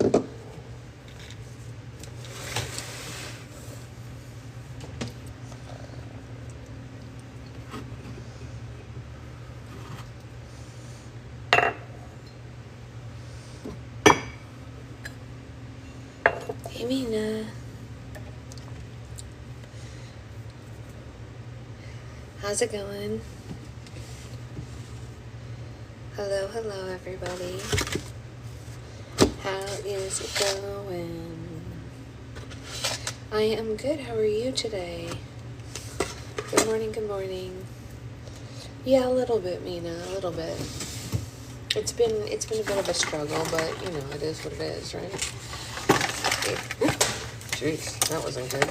Hey, Mina. How's it going? Hello, hello, everybody. How is it going? I am good. How are you today? Good morning, good morning. Yeah, a little bit, Mina, a little bit. It's been a bit of a struggle, but you know, it is what it is, right? Jeez, that wasn't good.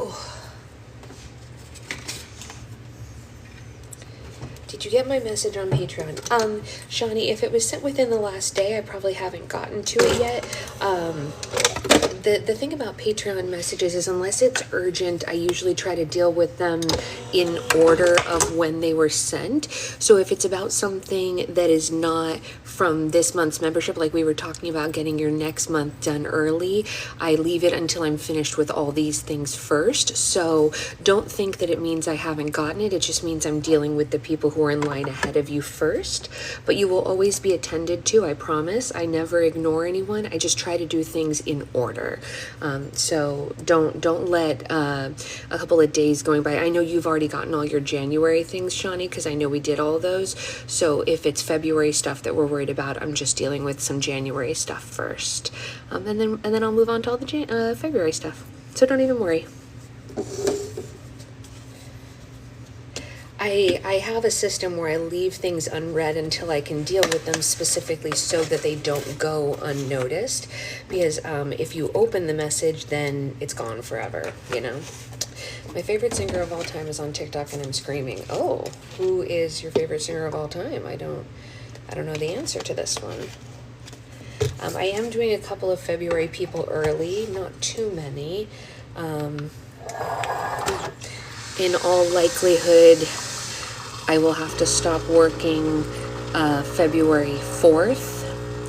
Oh. Did you get my message on Patreon? Shawnee, if it was sent within the last day, I probably haven't gotten to it yet. The thing about Patreon messages is unless it's urgent, I usually try to deal with them in order of when they were sent. So if it's about something that is not from this month's membership, like we were talking about getting your next month done early, I leave it until I'm finished with all these things first. So don't think that it means I haven't gotten it. It just means I'm dealing with the people who are in line ahead of you first. But you will always be attended to, I promise. I never ignore anyone. I just try to do things in order. So don't let a couple of days going by. I know you've already gotten all your January things, Shawnee, because I know we did all those. So if it's February stuff that we're worried about, I'm just dealing with some January stuff first, and then I'll move on to all the February stuff. So don't even worry. I have a system where I leave things unread until I can deal with them specifically so that they don't go unnoticed. Because if you open the message, then it's gone forever, you know? My favorite singer of all time is on TikTok and I'm screaming. Oh, who is your favorite singer of all time? I don't know the answer to this one. I am doing a couple of February people early, not too many. In all likelihood, I will have to stop working February 4th,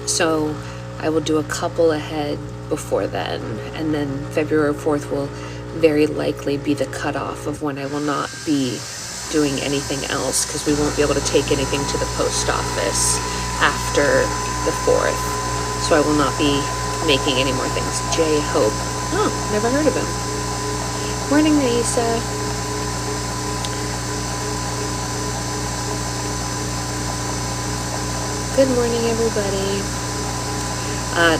so I will do a couple ahead before then, and then February 4th will very likely be the cutoff of when I will not be doing anything else, because we won't be able to take anything to the post office after the 4th, so I will not be making any more things. J Hope. Oh, never heard of him. Morning, Naisa. Good morning, everybody.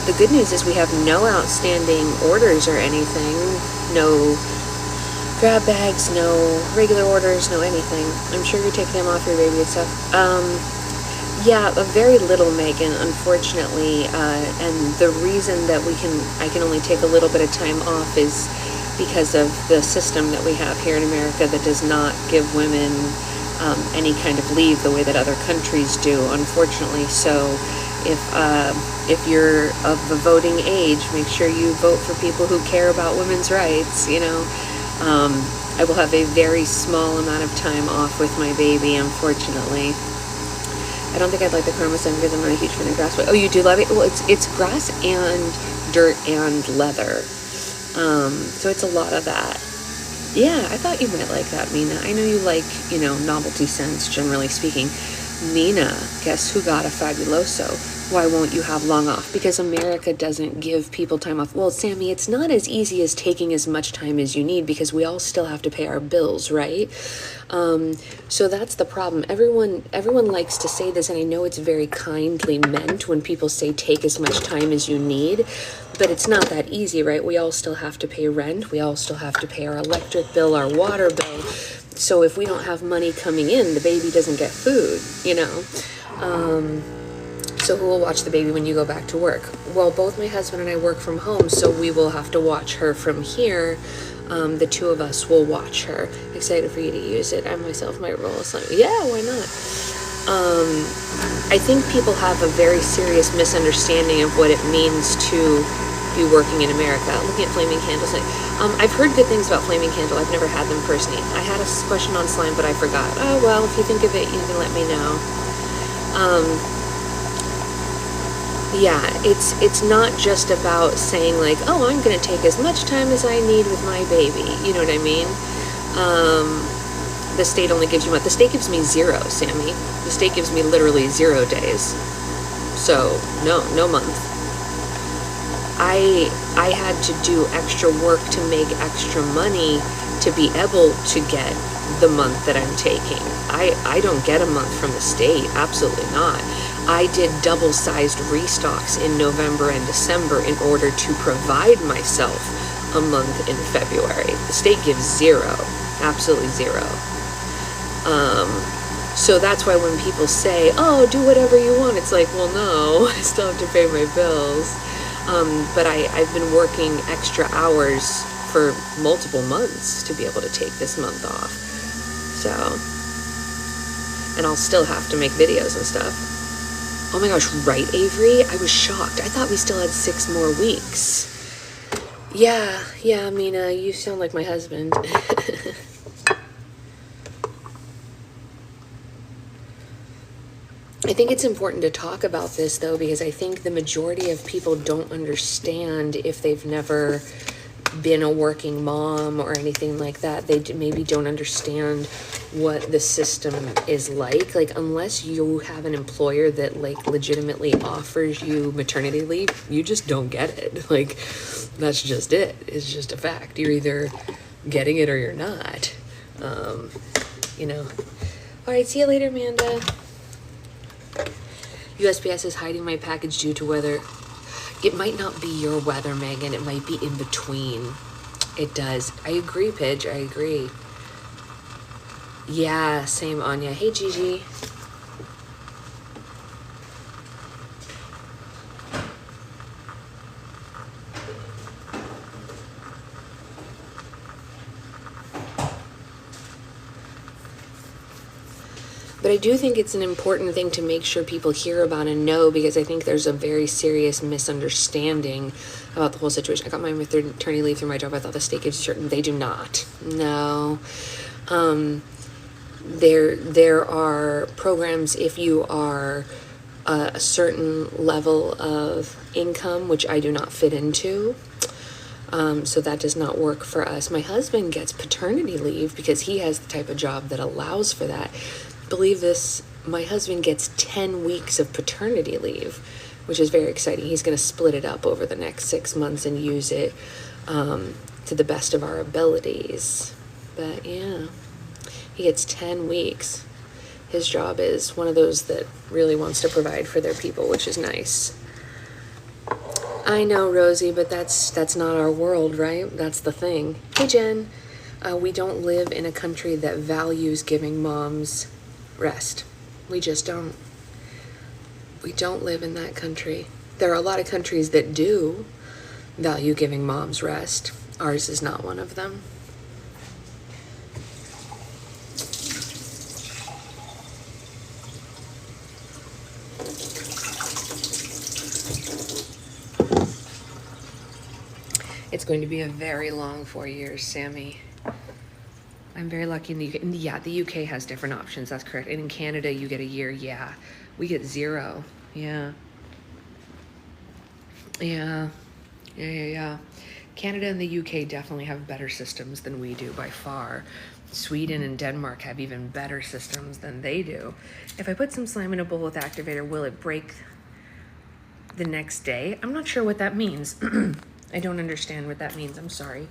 The good news is we have no outstanding orders or anything. No grab bags, no regular orders, no anything. I'm sure you're taking them off your baby and stuff. Yeah, a very little, Megan, unfortunately. And the reason that I can only take a little bit of time off is because of the system that we have here in America that does not give women any kind of leave the way that other countries do, unfortunately. So if you're of the voting age, make sure you vote for people who care about women's rights, you know. I will have a very small amount of time off with my baby, unfortunately. I don't think I'd like the Karma-san because I'm not a huge fan of grass. But, oh, you do love it? Well, it's grass and dirt and leather. So it's a lot of that. Yeah, I thought you might like that, Mina. I know you like, you know, novelty scents, generally speaking. Mina, guess who got a Fabuloso? Why won't you have long off? Because America doesn't give people time off. Well, Sammy, it's not as easy as taking as much time as you need because we all still have to pay our bills, right? So that's the problem. Everyone likes to say this, and I know it's very kindly meant when people say take as much time as you need, but it's not that easy, right? We all still have to pay rent. We all still have to pay our electric bill, our water bill. So if we don't have money coming in, the baby doesn't get food, you know? So who will watch the baby when you go back to work? Well, both my husband and I work from home, so we will have to watch her from here. The two of us will watch her. Excited for you to use it. I myself might roll a slime. Yeah, why not? I think people have a very serious misunderstanding of what it means to be working in America. Looking at Flaming Candles. I've heard good things about Flaming Candle. I've never had them personally. I had a question on slime, but I forgot. Oh, well, if you think of it, you can let me know. Yeah, it's not just about saying like, oh, I'm going to take as much time as I need with my baby. You know what I mean? The state only gives you what? The state gives me 0, Sammy. The state gives me literally 0 days. So no month. I had to do extra work to make extra money to be able to get the month that I'm taking. I don't get a month from the state, absolutely not. I did double-sized restocks in November and December in order to provide myself a month in February. The state gives 0, absolutely 0. So that's why when people say, oh, do whatever you want, it's like, well, no, I still have to pay my bills. But I've been working extra hours for multiple months to be able to take this month off. So, and I'll still have to make videos and stuff. Oh my gosh, right, Avery? I was shocked. I thought we still had 6 more weeks. Yeah, Mina, you sound like my husband. I think it's important to talk about this, though, because I think the majority of people don't understand if they've never been a working mom or anything like that. They maybe don't understand what the system is like. Like, unless you have an employer that, like, legitimately offers you maternity leave, you just don't get it. Like, that's just it. It's just a fact. You're either getting it or you're not. You know. All right, see you later, Amanda. USPS is hiding my package due to weather. It might not be your weather, Megan. It might be in between. It does. I agree, Pidge. I agree. Yeah, same, Anya. Hey, Gigi. But I do think it's an important thing to make sure people hear about and know, because I think there's a very serious misunderstanding about the whole situation. I got my maternity leave through my job. I thought the state gives you certain. They do not. No. There are programs if you are a certain level of income, which I do not fit into. So that does not work for us. My husband gets paternity leave because he has the type of job that allows for that. Believe this, my husband gets 10 weeks of paternity leave, which is very exciting. He's going to split it up over the next 6 months and use it to the best of our abilities. But yeah, he gets 10 weeks. His job is one of those that really wants to provide for their people, which is nice. I know, Rosie, but that's not our world, right? That's the thing. Hey, Jen. We don't live in a country that values giving moms rest. We just don't. We don't live in that country. There are a lot of countries that do value giving moms rest. Ours is not one of them. It's going to be a very long 4 years, Sammy. I'm very lucky in the UK. Yeah, the UK has different options. That's correct. And in Canada, you get a year. Yeah, we get 0. Yeah. Canada and the UK definitely have better systems than we do by far. Sweden and Denmark have even better systems than they do. If I put some slime in a bowl with activator, will it break the next day? I'm not sure what that means. I don't understand what that means. I'm sorry.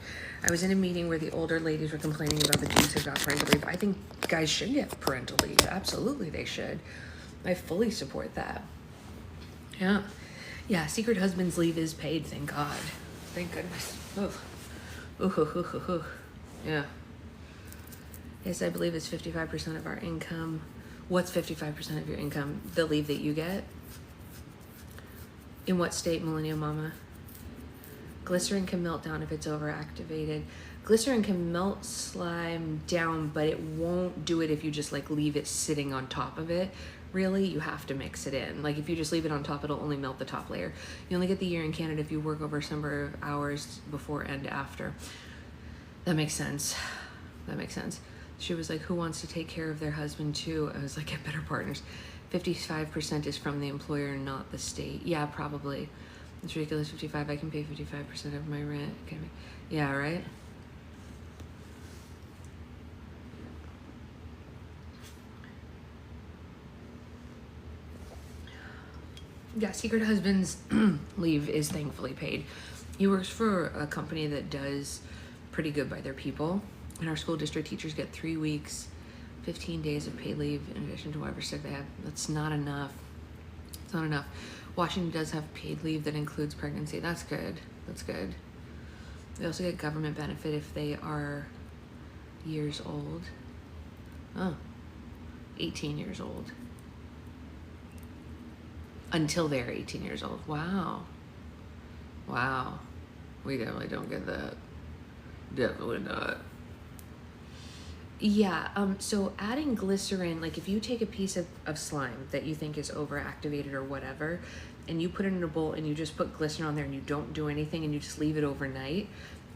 I was in a meeting where the older ladies were complaining about the dudes who got parental leave. I think guys should get parental leave. Absolutely, they should. I fully support that. Yeah. Yeah, secret husband's leave is paid, thank God. Thank goodness. Yeah. Yes, I believe it's 55% of our income. What's 55% of your income? The leave that you get? In what state, Millennial Mama? Glycerin can melt down if it's overactivated. Glycerin can melt slime down, but it won't do it if you just like leave it sitting on top of it. Really, you have to mix it in. Like if you just leave it on top, it'll only melt the top layer. You only get the year in Canada if you work over a number of hours before and after. That makes sense. That makes sense. She was like, who wants to take care of their husband too? I was like, get better partners. 55% is from the employer, not the state. Yeah, probably. It's ridiculous. 55, I can pay 55% of my rent. Yeah, right? Yeah, Secret Husband's leave is thankfully paid. He works for a company that does pretty good by their people. And our school district teachers get 3 weeks, 15 days of paid leave in addition to whatever sick they have. That's not enough. It's not enough. Washington does have paid leave that includes pregnancy. That's good. That's good. They also get government benefit if they are years old. Oh, 18 years old. Until they're 18 years old. Wow. Wow. We definitely don't get that. Definitely not. Yeah, so adding glycerin, like if you take a piece of slime that you think is overactivated or whatever, and you put it in a bowl and you just put glycerin on there and you don't do anything and you just leave it overnight,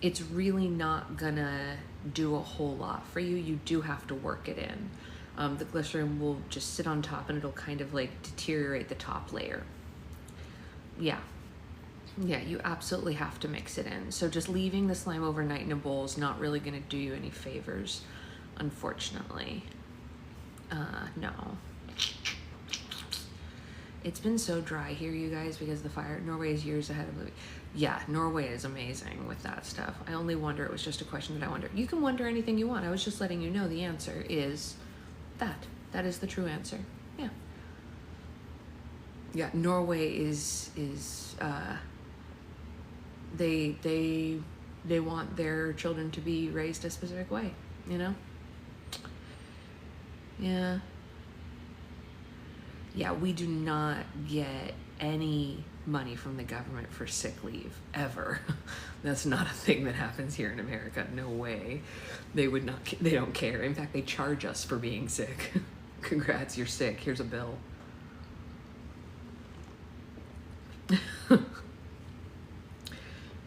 it's really not gonna do a whole lot for you. You do have to work it in. The glycerin will just sit on top and it'll kind of like deteriorate the top layer. Yeah, you absolutely have to mix it in. So just leaving the slime overnight in a bowl is not really gonna do you any favors, unfortunately. No. It's been so dry here, you guys, because the fire. Norway is years ahead of the. Yeah, Norway is amazing with that stuff. I only wonder, it was just a question that I wonder. You can wonder anything you want. I was just letting you know the answer is that. That is the true answer. Yeah. Yeah, Norway is they want their children to be raised a specific way, you know? Yeah. Yeah, we do not get any money from the government for sick leave, ever. That's not a thing that happens here in America. No way. They would not, they don't care. In fact, they charge us for being sick. Congrats, you're sick. Here's a bill.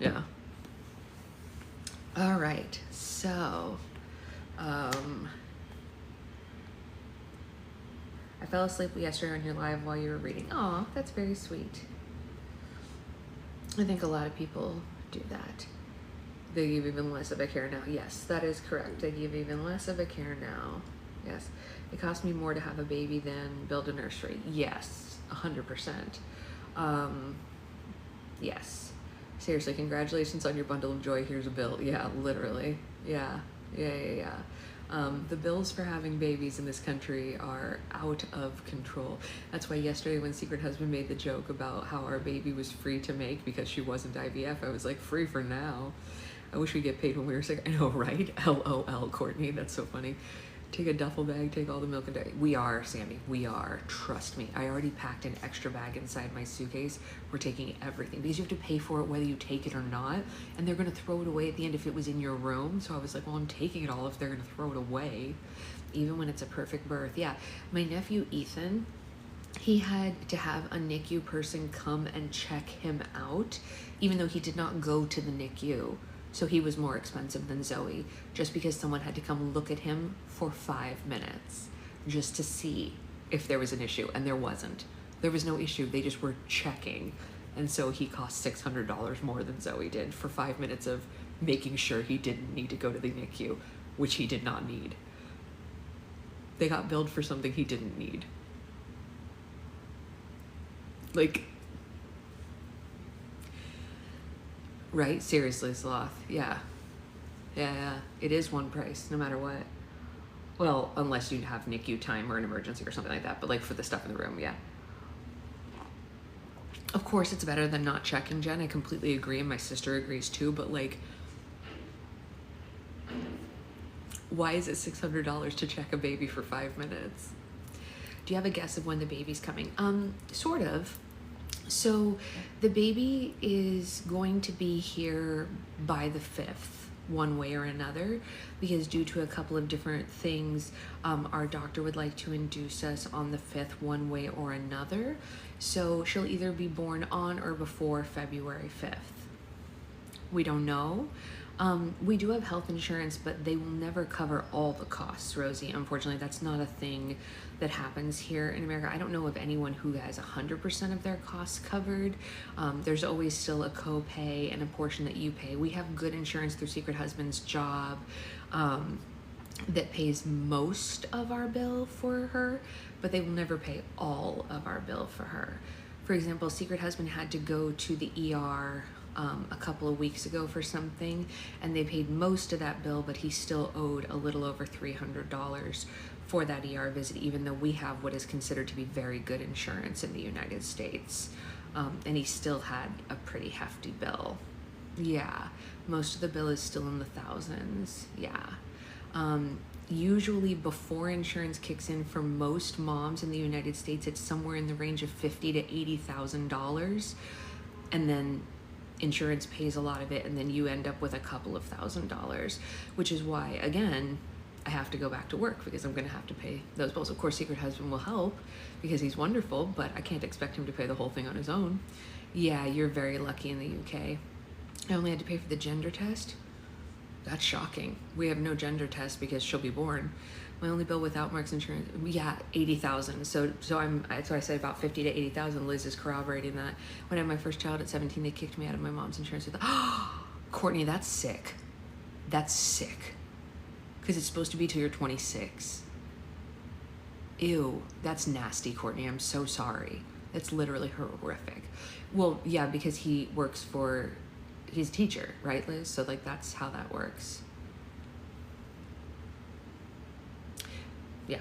Yeah. All right. So, I fell asleep yesterday on your live while you were reading. Aw, that's very sweet. I think a lot of people do that. They give even less of a care now. Yes, that is correct. They give even less of a care now. Yes. It cost me more to have a baby than build a nursery. Yes, 100%. Yes. Seriously, congratulations on your bundle of joy. Here's a bill. Yeah, literally. Yeah. The bills for having babies in this country are out of control. That's why yesterday when Secret Husband made the joke about how our baby was free to make because she wasn't IVF, I was like, free for now. I wish we get paid when we were sick. I know, right? LOL, Courtney. That's so funny. Take a duffel bag, take all the milk and dairy. We are, Sammy. We are. Trust me. I already packed an extra bag inside my suitcase. We're taking everything because you have to pay for it whether you take it or not. And they're going to throw it away at the end if it was in your room. So I was like, well, I'm taking it all if they're going to throw it away, even when it's a perfect birth. Yeah. My nephew, Ethan, he had to have a NICU person come and check him out, even though he did not go to the NICU. So he was more expensive than Zoe, just because someone had to come look at him for 5 minutes just to see if there was an issue, and there wasn't. There was no issue. They just were checking. And so he cost $600 more than Zoe did for 5 minutes of making sure he didn't need to go to the NICU, which he did not need. They got billed for something he didn't need. Like, right? Seriously, Sloth. Yeah. It is one price, no matter what. Well, unless you have NICU time or an emergency or something like that. But like for the stuff in the room, yeah. Of course, it's better than not checking, Jen. I completely agree, and my sister agrees too. But like, why is it $600 to check a baby for 5 minutes? Do you have a guess of when the baby's coming? Sort of. So the baby is going to be here by the 5th, one way or another, because due to a couple of different things, our doctor would like to induce us on the 5th, one way or another. So she'll either be born on or before February 5th. We don't know. We do have health insurance, but they will never cover all the costs, Rosie. Unfortunately, that's not a thing that happens here in America. I don't know of anyone who has 100% of their costs covered. There's always still a copay and a portion that you pay. We have good insurance through Secret Husband's job that pays most of our bill for her, but they will never pay all of our bill for her. For example, Secret Husband had to go to the ER a couple of weeks ago for something, and they paid most of that bill, but he still owed a little over $300 for that ER visit, even though we have what is considered to be very good insurance in the United States. And he still had a pretty hefty bill. Yeah, most of the bill is still in the thousands. Yeah. Usually before insurance kicks in for most moms in the United States, it's somewhere in the range of $50,000 to $80,000, and then insurance pays a lot of it, and then you end up with a couple of $1,000s, which is why, again, I have to go back to work because I'm going to have to pay those bills. Of course, Secret Husband will help because he's wonderful, but I can't expect him to pay the whole thing on his own. Yeah, you're very lucky in the UK. I only had to pay for the gender test. That's shocking. We have no gender test because she'll be born. My only bill without Mark's insurance, yeah, 80,000. So that's why I said about 50 to 80,000. Liz is corroborating that. When I had my first child at 17, they kicked me out of my mom's insurance. With, Courtney, that's sick. That's sick. Because it's supposed to be till you're 26. Ew, that's nasty, Courtney. I'm so sorry. That's literally horrific. Well, yeah, because he's a teacher, right, Liz? So like that's how that works. Yeah.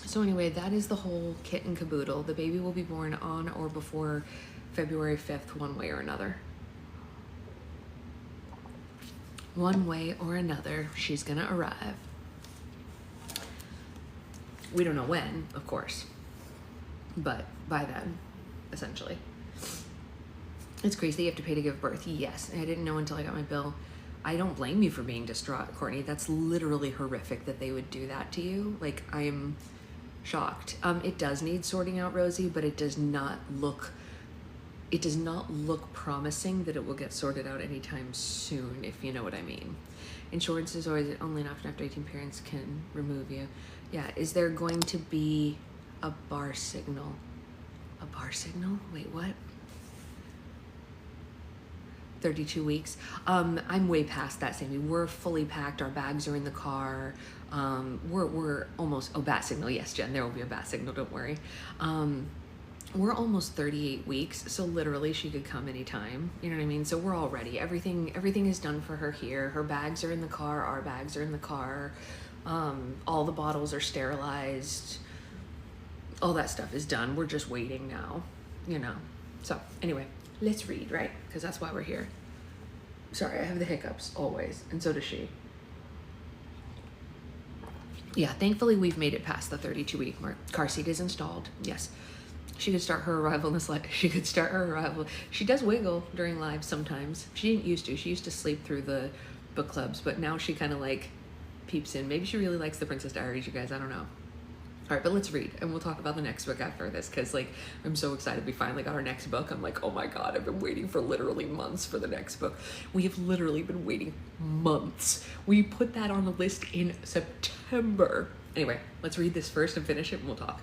So anyway, that is the whole kit and caboodle. The baby will be born on or before February 5th, one way or another. One way or another, she's gonna arrive. We don't know when, of course, but by then, essentially. It's crazy you have to pay to give birth. Yes, I didn't know until I got my bill. I don't blame you for being distraught, Courtney. That's literally horrific that they would do that to you. Like, I'm shocked. It does need sorting out, Rosie, but it does not look promising that it will get sorted out anytime soon, if you know what I mean. Insurance is always only an option after 18 parents can remove you. Yeah, is there going to be a bar signal? A bar signal? Wait, what? 32 weeks. I'm way past that, Sammy. We're fully packed. Our bags are in the car. We're almost, bat signal. Yes, Jen, there will be a bat signal. Don't worry. We're almost 38 weeks. So literally she could come anytime. You know what I mean? So we're all ready. Everything is done for her here. Her bags are in the car. Our bags are in the car. All the bottles are sterilized. All that stuff is done. We're just waiting now, you know? So anyway, let's read, right? Because that's why we're here. Sorry, I have the hiccups always, and so does she. Yeah, thankfully we've made it past the 32-week mark. Car seat is installed. Yes, she could start her arrival in this live. She could start her arrival. She does wiggle during live sometimes. She didn't used to. She used to sleep through the book clubs, but now she kind of like peeps in. Maybe she really likes the Princess Diaries, you guys. I don't know. All right, but let's read, and we'll talk about the next book after this, because like I'm so excited we finally got our next book. I'm like, oh my god, I've been waiting for literally months for the next book. We have literally been waiting months. We put that on the list in September. Anyway, let's read this first and finish it, and we'll talk.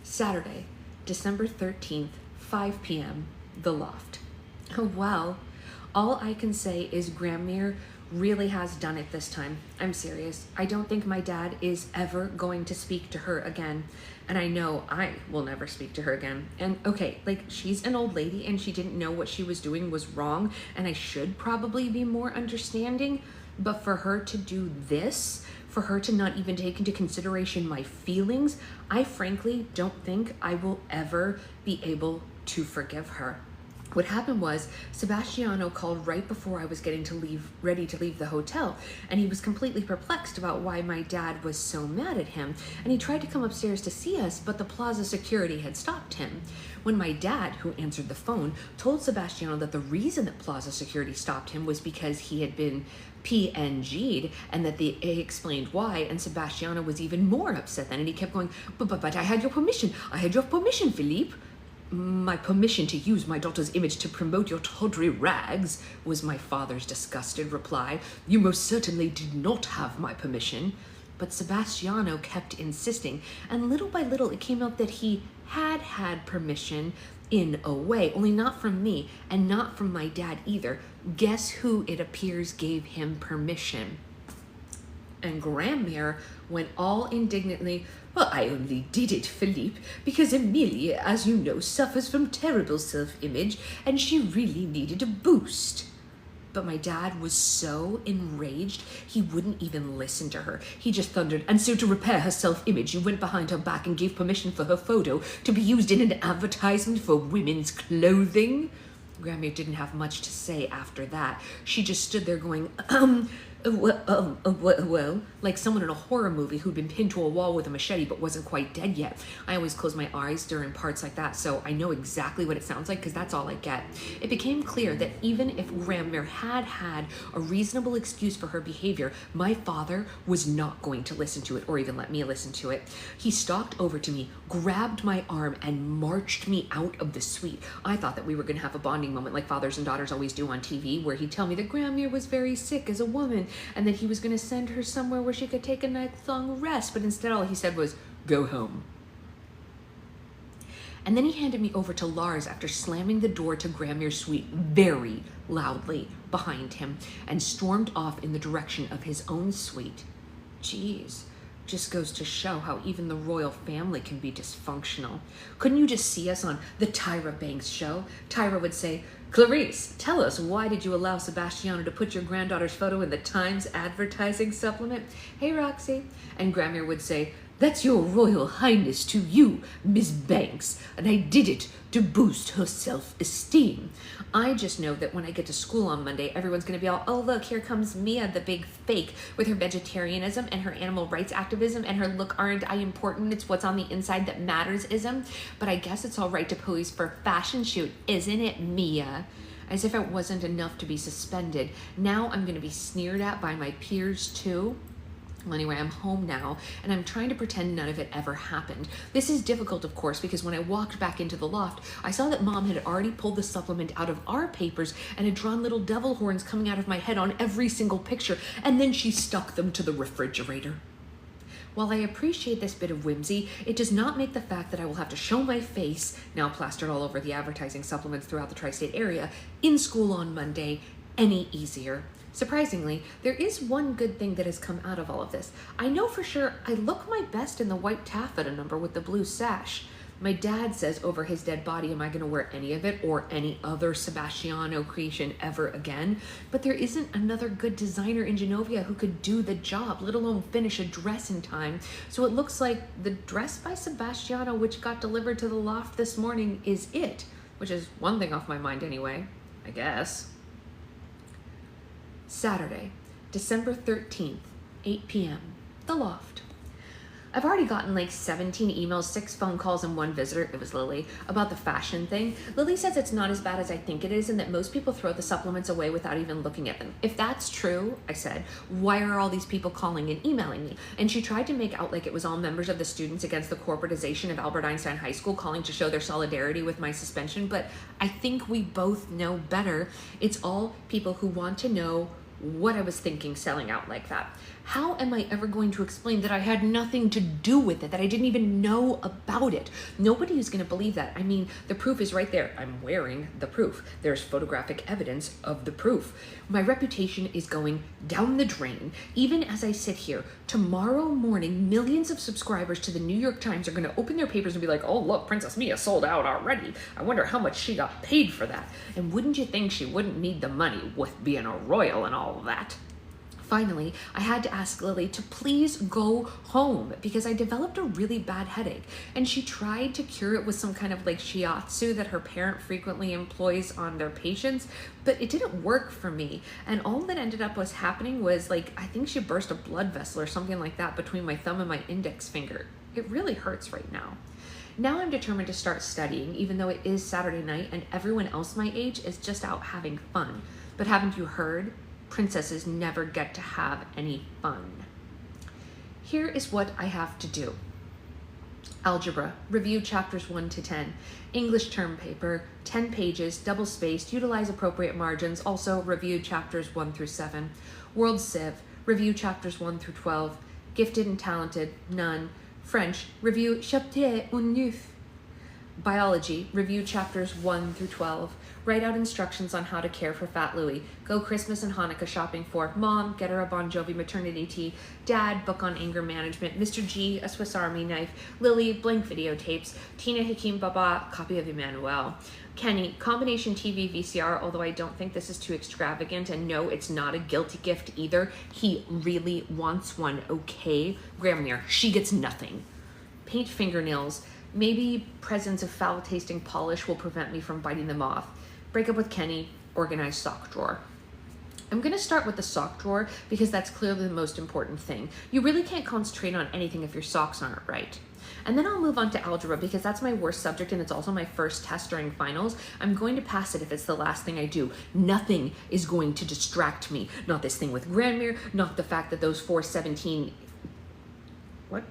Saturday, December 13th, 5 p.m., The Loft. Oh, wow. All I can say is Gramir really has done it this time. I'm serious. I don't think my dad is ever going to speak to her again. And I know I will never speak to her again. And okay, like she's an old lady and she didn't know what she was doing was wrong. And I should probably be more understanding. But for her to do this, for her to not even take into consideration my feelings, I frankly don't think I will ever be able to forgive her. What happened was Sebastiano called right before I was ready to leave the hotel, and he was completely perplexed about why my dad was so mad at him, and he tried to come upstairs to see us, but the plaza security had stopped him. When my dad, who answered the phone, told Sebastiano that the reason that plaza security stopped him was because he had been PNG'd, and that they explained why, and Sebastiano was even more upset then, and he kept going, but I had your permission, Philippe. My permission to use my daughter's image to promote your tawdry rags, was my father's disgusted reply. You most certainly did not have my permission. But Sebastiano kept insisting, and little by little it came out that he had permission in a way, only not from me, and not from my dad either. Guess who it appears gave him permission? And Grandmere went all indignantly, well, I only did it, Philippe, because Amelia, as you know, suffers from terrible self-image, and she really needed a boost. But my dad was so enraged, he wouldn't even listen to her. He just thundered, and so to repair her self-image, you went behind her back and gave permission for her photo to be used in an advertisement for women's clothing? Grandmere didn't have much to say after that. She just stood there going, well, like someone in a horror movie who'd been pinned to a wall with a machete but wasn't quite dead yet. I always close my eyes during parts like that, so I know exactly what it sounds like because that's all I get. It became clear that even if Grandmere had a reasonable excuse for her behavior, my father was not going to listen to it or even let me listen to it. He stalked over to me, grabbed my arm, and marched me out of the suite. I thought that we were going to have a bonding moment like fathers and daughters always do on TV, where he'd tell me that Grandmere was very sick as a woman and that he was going to send her somewhere where she could take a night-long rest, but instead all he said was, go home. And then he handed me over to Lars after slamming the door to Grandmere's suite very loudly behind him and stormed off in the direction of his own suite. Jeez. Just goes to show how even the royal family can be dysfunctional. Couldn't you just see us on the Tyra Banks show? Tyra would say, Clarice, tell us, why did you allow Sebastiano to put your granddaughter's photo in the Times advertising supplement? Hey, Roxy. And Grandmere would say, that's your royal highness to you, Miss Banks, and I did it to boost her self-esteem. I just know that when I get to school on Monday, everyone's going to be all, oh, look, here comes Mia, the big fake, with her vegetarianism and her animal rights activism and her look, aren't I important? It's what's on the inside that matters-ism. But I guess it's all right to pose for a fashion shoot, isn't it, Mia? As if it wasn't enough to be suspended. Now I'm going to be sneered at by my peers, too. Well, anyway, I'm home now, and I'm trying to pretend none of it ever happened. This is difficult, of course, because when I walked back into the loft, I saw that Mom had already pulled the supplement out of our papers and had drawn little devil horns coming out of my head on every single picture, and then she stuck them to the refrigerator. While I appreciate this bit of whimsy, it does not make the fact that I will have to show my face, now plastered all over the advertising supplements throughout the tri-state area, in school on Monday, any easier. Surprisingly, there is one good thing that has come out of all of this. I know for sure I look my best in the white taffeta number with the blue sash. My dad says over his dead body, am I going to wear any of it or any other Sebastiano creation ever again? But there isn't another good designer in Genovia who could do the job, let alone finish a dress in time. So it looks like the dress by Sebastiano, which got delivered to the loft this morning, is it, which is one thing off my mind anyway, I guess. Saturday, December 13th, 8 p.m., The Loft. I've already gotten like 17 emails, 6 phone calls, and 1 visitor, it was Lily, about the fashion thing. Lily says it's not as bad as I think it is and that most people throw the supplements away without even looking at them. If that's true, I said, why are all these people calling and emailing me? And she tried to make out like it was all members of the Students Against the Corporatization of Albert Einstein High School calling to show their solidarity with my suspension, but I think we both know better. It's all people who want to know what I was thinking selling out like that. How am I ever going to explain that I had nothing to do with it, that I didn't even know about it? Nobody is going to believe that. I mean, the proof is right there. I'm wearing the proof. There's photographic evidence of the proof. My reputation is going down the drain. Even as I sit here, tomorrow morning, millions of subscribers to the New York Times are going to open their papers and be like, oh, look, Princess Mia sold out already. I wonder how much she got paid for that. And wouldn't you think she wouldn't need the money with being a royal and all of that? Finally, I had to ask Lily to please go home because I developed a really bad headache, and she tried to cure it with some kind of like shiatsu that her parent frequently employs on their patients, but it didn't work for me. And all that ended up was happening was like, I think she burst a blood vessel or something like that between my thumb and my index finger. It really hurts right now. Now I'm determined to start studying, even though it is Saturday night and everyone else my age is just out having fun. But haven't you heard? Princesses never get to have any fun. Here is what I have to do. Algebra, review chapters 1 to 10. English term paper, 10 pages, double spaced, utilize appropriate margins, also review chapters 1 through 7. World Civ, review chapters 1 through 12. Gifted and talented, none. French, review chapitre 1 Biology, review chapters 1 through 12. Write out instructions on how to care for Fat Louie. Go Christmas and Hanukkah shopping for Mom, get her a Bon Jovi maternity tea. Dad, book on anger management. Mr. G, a Swiss Army knife. Lily, blank videotapes. Tina Hakim Baba, copy of Emmanuel. Kenny, combination TV VCR, although I don't think this is too extravagant, and no, it's not a guilty gift either. He really wants one, okay? Grammy, she gets nothing. Paint fingernails. Maybe presence of foul-tasting polish will prevent me from biting them off. Break up with Kenny, organize sock drawer. I'm going to start with the sock drawer because that's clearly the most important thing. You really can't concentrate on anything if your socks aren't right. And then I'll move on to algebra because that's my worst subject and it's also my first test during finals. I'm going to pass it if it's the last thing I do. Nothing is going to distract me. Not this thing with Grandmere, not the fact that those 417... What?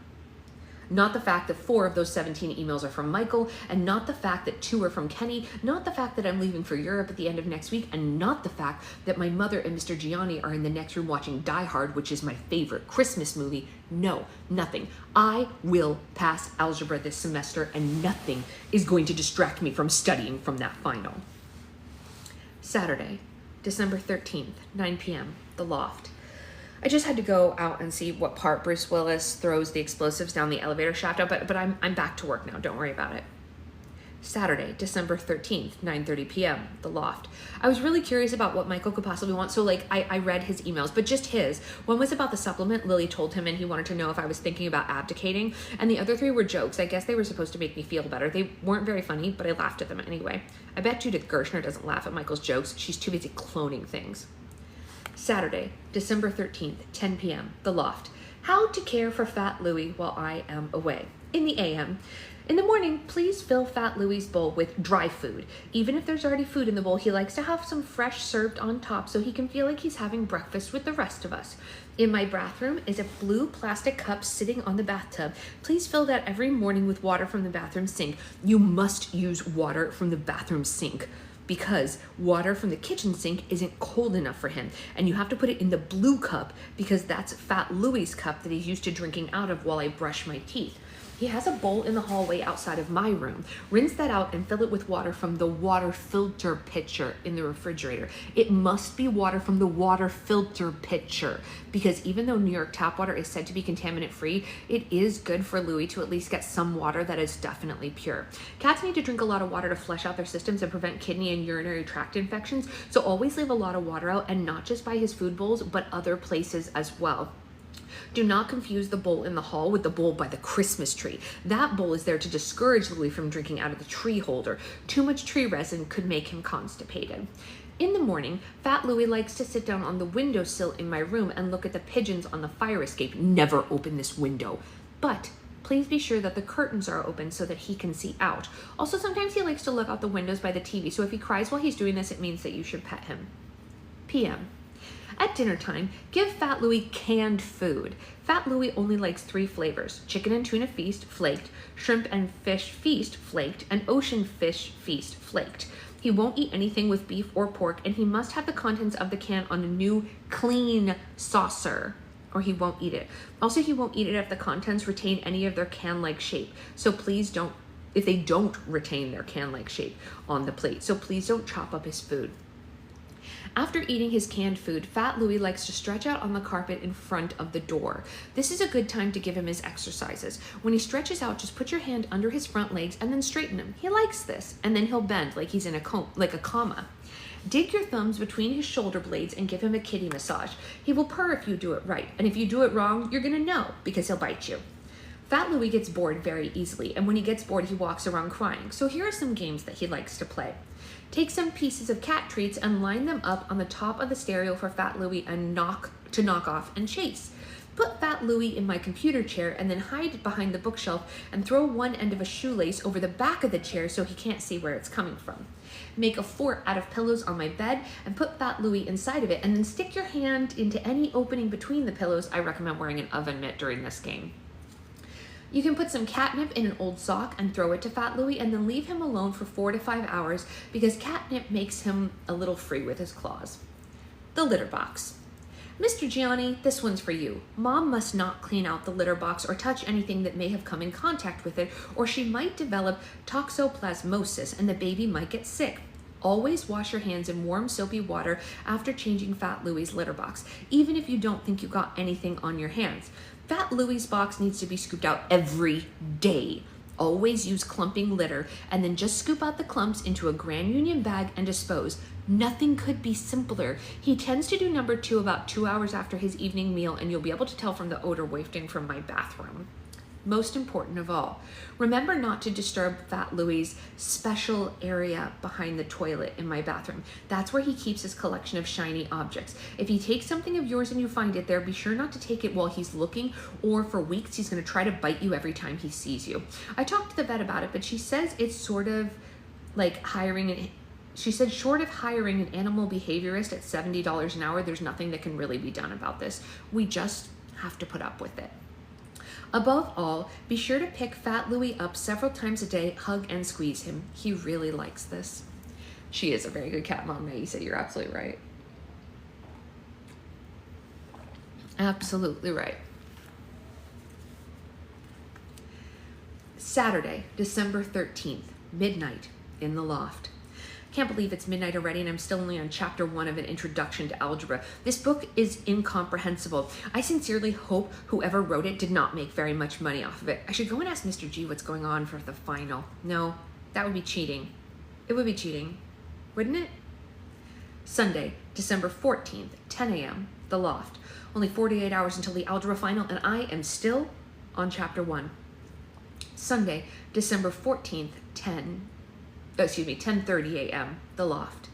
Not the fact that 4 of those 17 emails are from Michael, and not the fact that 2 are from Kenny, not the fact that I'm leaving for Europe at the end of next week, and not the fact that my mother and Mr. Gianni are in the next room watching Die Hard, which is my favorite Christmas movie. No, nothing. I will pass algebra this semester, and nothing is going to distract me from studying from that final. Saturday, December 13th, 9 p.m., The Loft. I just had to go out and see what part Bruce Willis throws the explosives down the elevator shaft out, but I'm back to work now. Don't worry about it. Saturday, December 13th, 9:30 p.m., The Loft. I was really curious about what Michael could possibly want, so I read his emails, but just his. One was about the supplement Lily told him, and he wanted to know if I was thinking about abdicating, and the other 3 were jokes. I guess they were supposed to make me feel better. They weren't very funny, but I laughed at them anyway. I bet Judith Gershner doesn't laugh at Michael's jokes. She's too busy cloning things. Saturday, December 13th, 10 p.m., The Loft. How to care for Fat Louie while I am away. In the a.m. In the morning, please fill Fat Louie's bowl with dry food. Even if there's already food in the bowl, he likes to have some fresh served on top so he can feel like he's having breakfast with the rest of us. In my bathroom is a blue plastic cup sitting on the bathtub. Please fill that every morning with water from the bathroom sink. You must use water from the bathroom sink, because water from the kitchen sink isn't cold enough for him. And you have to put it in the blue cup because that's Fat Louie's cup that he's used to drinking out of while I brush my teeth. He has a bowl in the hallway outside of my room. Rinse that out and fill it with water from the water filter pitcher in the refrigerator. It must be water from the water filter pitcher because even though New York tap water is said to be contaminant free, it is good for Louie to at least get some water that is definitely pure. Cats need to drink a lot of water to flush out their systems and prevent kidney and urinary tract infections, so always leave a lot of water out, and not just by his food bowls, but other places as well. Do not confuse the bowl in the hall with the bowl by the Christmas tree. That bowl is there to discourage Louie from drinking out of the tree holder. Too much tree resin could make him constipated. In the morning, Fat Louie likes to sit down on the windowsill in my room and look at the pigeons on the fire escape. Never open this window. But please be sure that the curtains are open so that he can see out. Also, sometimes he likes to look out the windows by the TV, so if he cries while he's doing this, it means that you should pet him. PM. At dinner time, give Fat Louie canned food. Fat Louie only likes 3 flavors: chicken and tuna feast, flaked; shrimp and fish feast, flaked; and ocean fish feast, flaked. He won't eat anything with beef or pork, and he must have the contents of the can on a new, clean saucer, or he won't eat it. Also, he won't eat it if the contents retain any of their can-like shape. So please don't, if they don't retain their can-like shape on the plate. So please don't chop up his food. After eating his canned food, Fat Louie likes to stretch out on the carpet in front of the door. This is a good time to give him his exercises. When he stretches out, just put your hand under his front legs and then straighten him. He likes this, and then he'll bend like he's in a comma. Dig your thumbs between his shoulder blades and give him a kitty massage. He will purr if you do it right, and if you do it wrong, you're gonna know because he'll bite you. Fat Louie gets bored very easily, and when he gets bored, he walks around crying. So here are some games that he likes to play. Take some pieces of cat treats and line them up on the top of the stereo for Fat Louie and knock off and chase. Put Fat Louie in my computer chair and then hide behind the bookshelf and throw one end of a shoelace over the back of the chair so he can't see where it's coming from. Make a fort out of pillows on my bed and put Fat Louie inside of it, and then stick your hand into any opening between the pillows. I recommend wearing an oven mitt during this game. You can put some catnip in an old sock and throw it to Fat Louie and then leave him alone for 4 to 5 hours because catnip makes him a little free with his claws. The litter box. Mr. Gianni, this one's for you. Mom must not clean out the litter box or touch anything that may have come in contact with it, or she might develop toxoplasmosis and the baby might get sick. Always wash your hands in warm soapy water after changing Fat Louie's litter box, even if you don't think you got anything on your hands. Fat Louie's box needs to be scooped out every day. Always use clumping litter and then just scoop out the clumps into a Grand Union bag and dispose. Nothing could be simpler. He tends to do number 2 about 2 hours after his evening meal, and you'll be able to tell from the odor wafting from my bathroom. Most important of all, remember not to disturb Fat Louie's special area behind the toilet in my bathroom. That's where he keeps his collection of shiny objects. If he takes something of yours and you find it there, be sure not to take it while he's looking, or for weeks he's going to try to bite you every time he sees you. I talked to the vet about it, but she says it's sort of like short of hiring an animal behaviorist at $70 an hour, there's nothing that can really be done about this. We just have to put up with it. Above all, be sure to pick Fat Louie up several times a day, hug and squeeze him. He really likes this. She is a very good cat mom, Maisa. You're absolutely right. Absolutely right. Saturday, December 13th, midnight in the loft. Can't believe it's midnight already and I'm still only on chapter 1 of an introduction to algebra. This book is incomprehensible. I sincerely hope whoever wrote it did not make very much money off of it. I should go and ask Mr. G what's going on for the final. No, that would be cheating. It would be cheating, wouldn't it? Sunday, December 14th, 10 a.m., the loft. Only 48 hours until the algebra final and I am still on chapter 1. Sunday, December 14th, 10:30 a.m., the loft.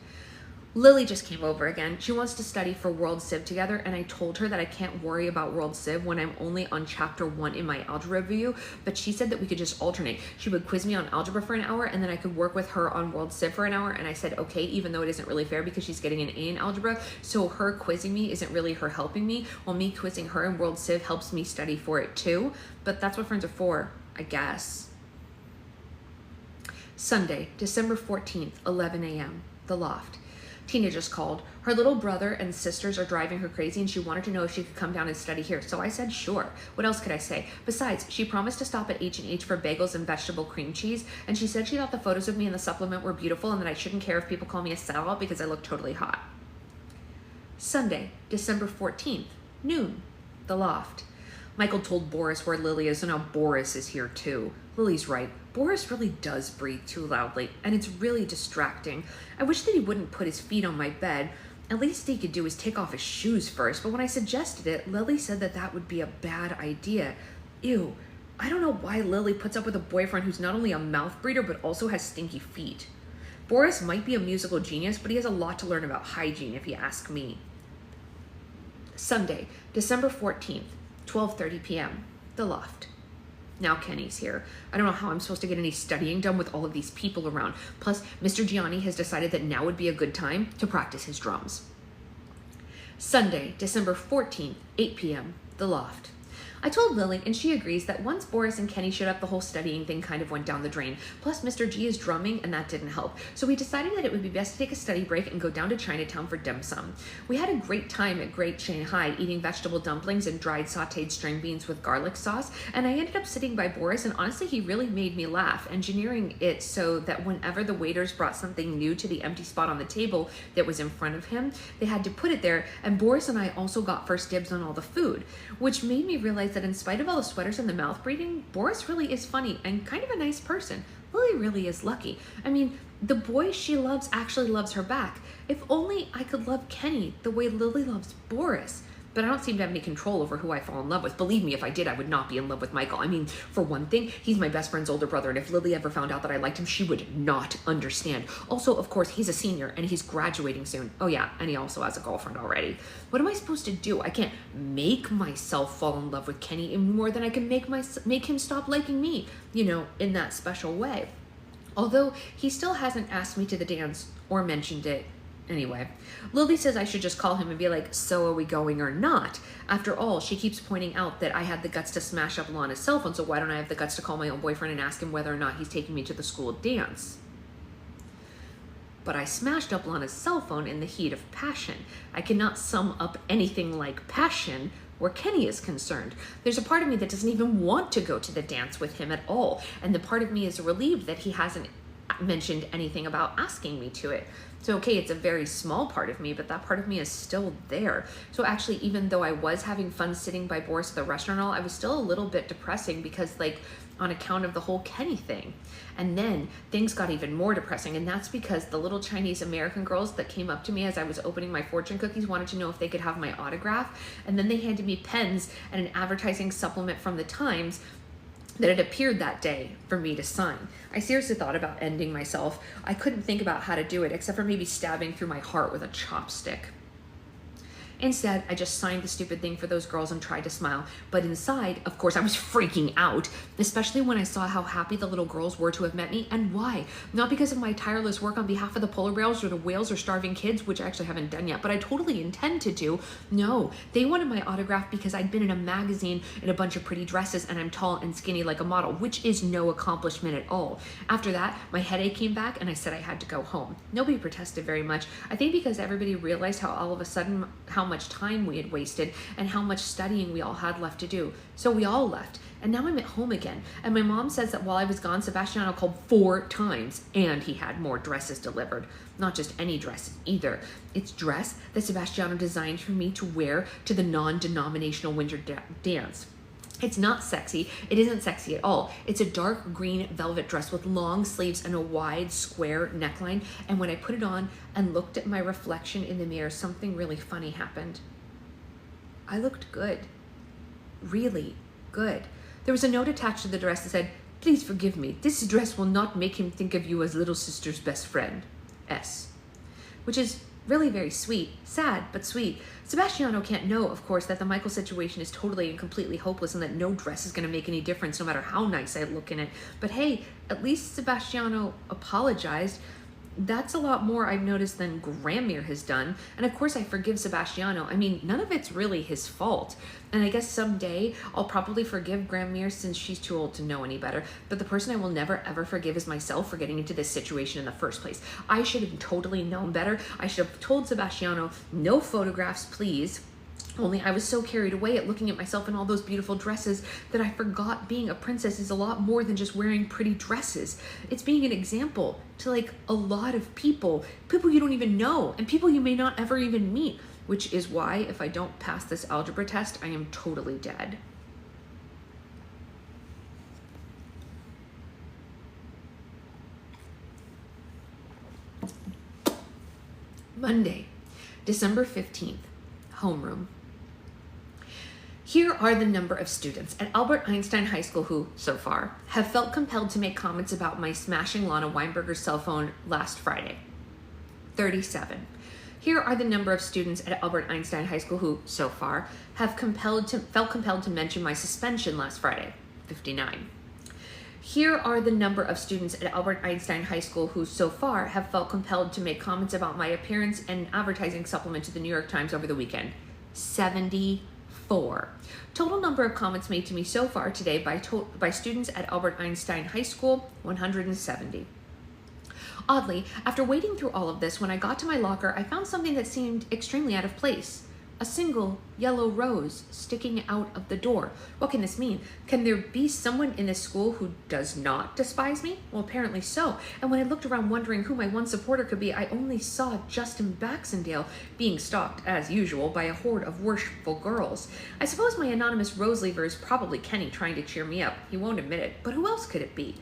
Lily just came over again. She wants to study for World Civ together, and I told her that I can't worry about World Civ when I'm only on chapter 1 in my algebra review, but she said that we could just alternate. She would quiz me on algebra for an hour, and then I could work with her on World Civ for an hour, and I said okay, even though it isn't really fair because she's getting an A in algebra, so her quizzing me isn't really her helping me, while me quizzing her in World Civ helps me study for it too, but that's what friends are for, I guess. Sunday, December 14th, 11 a.m., the loft. Tina just called. Her little brother and sisters are driving her crazy and she wanted to know if she could come down and study here. So I said, sure. What else could I say? Besides, she promised to stop at H&H for bagels and vegetable cream cheese. And she said she thought the photos of me in the supplement were beautiful and that I shouldn't care if people call me a sellout because I look totally hot. Sunday, December 14th, noon, the loft. Michael told Boris where Lily is, so now Boris is here too. Lily's right. Boris really does breathe too loudly, and it's really distracting. I wish that he wouldn't put his feet on my bed. At least he could do is take off his shoes first, but when I suggested it, Lily said that that would be a bad idea. Ew, I don't know why Lily puts up with a boyfriend who's not only a mouth breather, but also has stinky feet. Boris might be a musical genius, but he has a lot to learn about hygiene if you ask me. Sunday, December 14th, 12:30 p.m., the loft. Now Kenny's here. I don't know how I'm supposed to get any studying done with all of these people around. Plus, Mr. Gianni has decided that now would be a good time to practice his drums. Sunday, December 14th, 8 p.m., the loft. I told Lily, and she agrees that once Boris and Kenny showed up, the whole studying thing kind of went down the drain. Plus, Mr. G is drumming, and that didn't help. So we decided that it would be best to take a study break and go down to Chinatown for dim sum. We had a great time at Great Shanghai, eating vegetable dumplings and dried sautéed string beans with garlic sauce, and I ended up sitting by Boris, and honestly, he really made me laugh, engineering it so that whenever the waiters brought something new to the empty spot on the table that was in front of him, they had to put it there, and Boris and I also got first dibs on all the food, which made me realize that in spite of all the sweaters and the mouth breathing, Boris really is funny and kind of a nice person. Lily really is lucky. I mean, the boy she loves actually loves her back. If only I could love Kenny the way Lily loves Boris. But I don't seem to have any control over who I fall in love with. Believe me, if I did, I would not be in love with Michael. I mean, for one thing, he's my best friend's older brother, and if Lily ever found out that I liked him, she would not understand. Also, of course, he's a senior, and he's graduating soon. Oh yeah, and he also has a girlfriend already. What am I supposed to do? I can't make myself fall in love with Kenny any more than I can make him stop liking me, you know, in that special way. Although, he still hasn't asked me to the dance or mentioned it Anyway, Lily says I should just call him and be like, so are we going or not? After all, she keeps pointing out that I had the guts to smash up Lana's cell phone, so why don't I have the guts to call my own boyfriend and ask him whether or not he's taking me to the school dance? But I smashed up Lana's cell phone in the heat of passion. I cannot sum up anything like passion where Kenny is concerned. There's a part of me that doesn't even want to go to the dance with him at all, and the part of me is relieved that he hasn't mentioned anything about asking me to it. So okay, it's a very small part of me, but that part of me is still there. So actually, even though I was having fun sitting by Boris at the restaurant and all, I was still a little bit depressing because like on account of the whole Kenny thing. And then things got even more depressing, and that's because the little Chinese American girls that came up to me as I was opening my fortune cookies wanted to know if they could have my autograph, and then they handed me pens and an advertising supplement from the Times that had appeared that day for me to sign. I seriously thought about ending myself. I couldn't think about how to do it except for maybe stabbing through my heart with a chopstick. Instead, I just signed the stupid thing for those girls and tried to smile. But inside, of course, I was freaking out, especially when I saw how happy the little girls were to have met me, and why. Not because of my tireless work on behalf of the polar bears or the whales or starving kids, which I actually haven't done yet, but I totally intend to do. No, they wanted my autograph because I'd been in a magazine in a bunch of pretty dresses and I'm tall and skinny like a model, which is no accomplishment at all. After that, my headache came back and I said I had to go home. Nobody protested very much. I think because everybody realized how all of a sudden how much time we had wasted and how much studying we all had left to do. So we all left. And now I'm at home again. And my mom says that while I was gone, Sebastiano called 4 times and he had more dresses delivered. Not just any dresses either. It's dress that Sebastiano designed for me to wear to the non-denominational winter dance. It's not sexy. It isn't sexy at all. It's a dark green velvet dress with long sleeves and a wide square neckline. And when I put it on and looked at my reflection in the mirror, something really funny happened. I looked good. Really good. There was a note attached to the dress that said, "Please forgive me. This dress will not make him think of you as little sister's best friend. S." Which is really very sweet. Sad, but sweet. Sebastiano can't know, of course, that the Michael situation is totally and completely hopeless and that no dress is going to make any difference no matter how nice I look in it. But hey, at least Sebastiano apologized. That's a lot more I've noticed than Gramir has done. And of course I forgive Sebastiano. I mean, none of it's really his fault. And I guess someday I'll probably forgive Gramir since she's too old to know any better. But the person I will never ever forgive is myself for getting into this situation in the first place. I should have totally known better. I should have told Sebastiano, no photographs, please. Only I was so carried away at looking at myself in all those beautiful dresses that I forgot being a princess is a lot more than just wearing pretty dresses. It's being an example to like a lot of people you don't even know, and people you may not ever even meet, which is why if I don't pass this algebra test, I am totally dead. Monday, December 15th, homeroom. Here are the number of students at Albert Einstein High School who, so far, have felt compelled to make comments about my smashing Lana Weinberger's cell phone last Friday. 37. Here are the number of students at Albert Einstein High School who, so far, have felt compelled to mention my suspension last Friday. 59. Here are the number of students at Albert Einstein High School who, so far, have felt compelled to make comments about my appearance and advertising supplement to the New York Times over the weekend. 74. Total number of comments made to me so far today by students at Albert Einstein High School, 170. Oddly, after wading through all of this, when I got to my locker, I found something that seemed extremely out of place. A single yellow rose sticking out of the door. What can this mean? Can there be someone in this school who does not despise me? Well, apparently so. And when I looked around wondering who my one supporter could be, I only saw Justin Baxendale being stalked, as usual, by a horde of worshipful girls. I suppose my anonymous rose leaver is probably Kenny trying to cheer me up. He won't admit it, but who else could it be?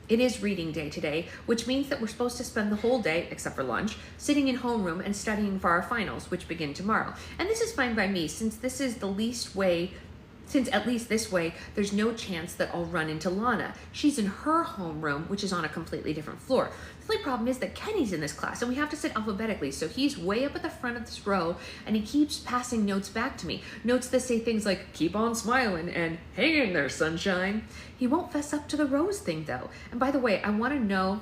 It is reading day today, which means that we're supposed to spend the whole day, except for lunch, sitting in homeroom and studying for our finals, which begin tomorrow. And this is fine by me, since at least this way, there's no chance that I'll run into Lana. She's in her homeroom, which is on a completely different floor. The only problem is that Kenny's in this class, and we have to sit alphabetically, so he's way up at the front of this row, and he keeps passing notes back to me. Notes that say things like, "Keep on smiling," and "Hang in there, sunshine." He won't fess up to the rose thing, though. And by the way, I want to know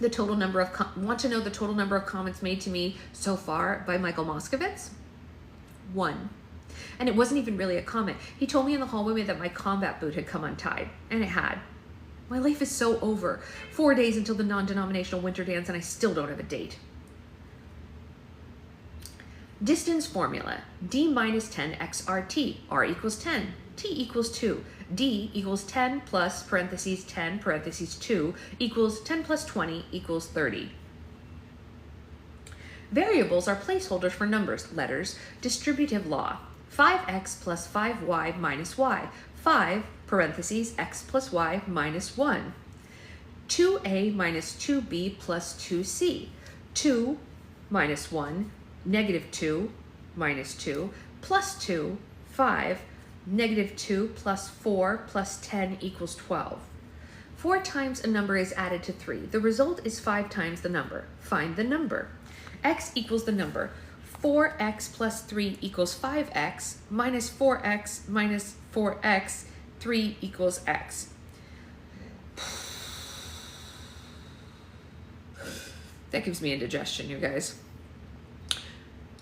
the total number of want to know the total number of comments made to me so far by Michael Moskovitz? 1. And it wasn't even really a comment. He told me in the hallway that my combat boot had come untied, and it had. My life is so over. 4 days until the non-denominational winter dance, and I still don't have a date. Distance formula: d minus 10 xrt, r equals 10, t equals 2, d equals 10 plus parentheses 10 parentheses 2 equals 10 plus 20 equals 30. Variables are placeholders for numbers, letters, distributive law. 5x plus 5y minus y, 5 parentheses x plus y minus 1. 2a minus 2b plus 2c, 2 minus 1, negative 2 minus 2, plus 2, 5, negative 2 plus 4 plus 10 equals 12. 4 times a number is added to 3. The result is 5 times the number. Find the number. X equals the number. 4x plus 3 equals 5x, minus 4x minus 4x, 3 equals x. That gives me indigestion, you guys.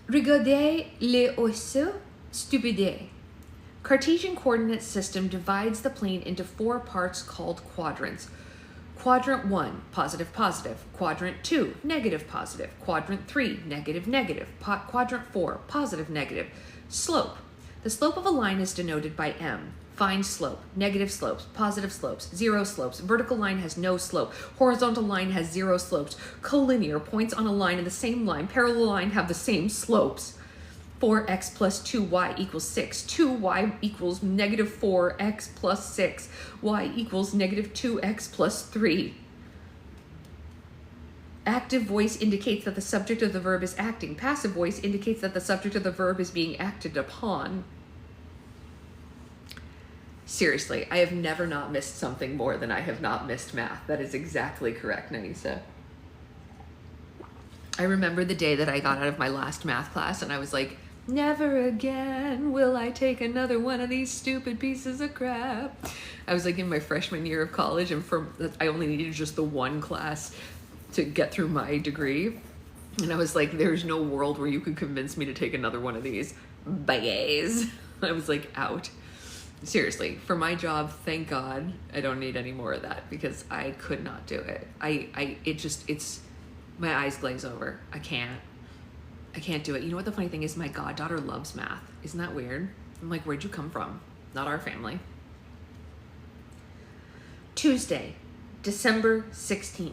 Regardez les oiseaux stupides. Cartesian coordinate system divides the plane into 4 parts called quadrants. Quadrant 1, positive, positive. Quadrant 2, negative, positive. Quadrant 3, negative, negative. Quadrant 4, positive, negative. Slope. The slope of a line is denoted by m. Find slope. Negative slopes, positive slopes, zero slopes. Vertical line has no slope. Horizontal line has 0 slopes. Collinear, points on a line in the same line, parallel line have the same slopes. 4x plus 2y equals 6. 2y equals negative 4x plus 6. Y equals negative 2x plus 3. Active voice indicates that the subject of the verb is acting. Passive voice indicates that the subject of the verb is being acted upon. Seriously, I have never not missed something more than I have not missed math. That is exactly correct, Nanisa. I remember the day that I got out of my last math class and I was like, never again will I take another one of these stupid pieces of crap. I was like in my freshman year of college, and I only needed just the one class to get through my degree. And I was like, there's no world where you could convince me to take another one of these. Bye. I was like, out. Seriously, for my job, thank God I don't need any more of that, because I could not do it. It's my eyes glaze over. I can't do it. You know what the funny thing is? My goddaughter loves math. Isn't that weird? I'm like, where'd you come from? Not our family. Tuesday, December 16th.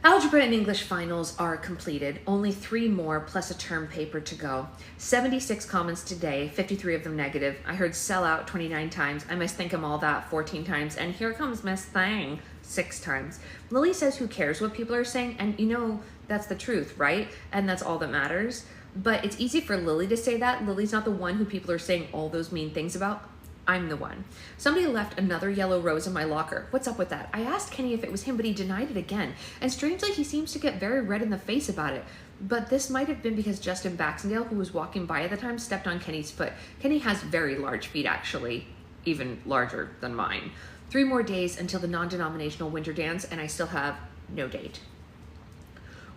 Algebra and English finals are completed. Only 3 more plus a term paper to go. 76 comments today, 53 of them negative. I heard sell out 29 times. I must think 'em all that 14 times. And here comes Miss Thang 6 times. Lily says who cares what people are saying? And you know, that's the truth, right? And that's all that matters. But it's easy for Lily to say that. Lily's not the one who people are saying all those mean things about. I'm the one. Somebody left another yellow rose in my locker. What's up with that? I asked Kenny if it was him, but he denied it again. And strangely, he seems to get very red in the face about it. But this might have been because Justin Baxendale, who was walking by at the time, stepped on Kenny's foot. Kenny has very large feet, actually, even larger than mine. 3 more days until the non-denominational winter dance, and I still have no date.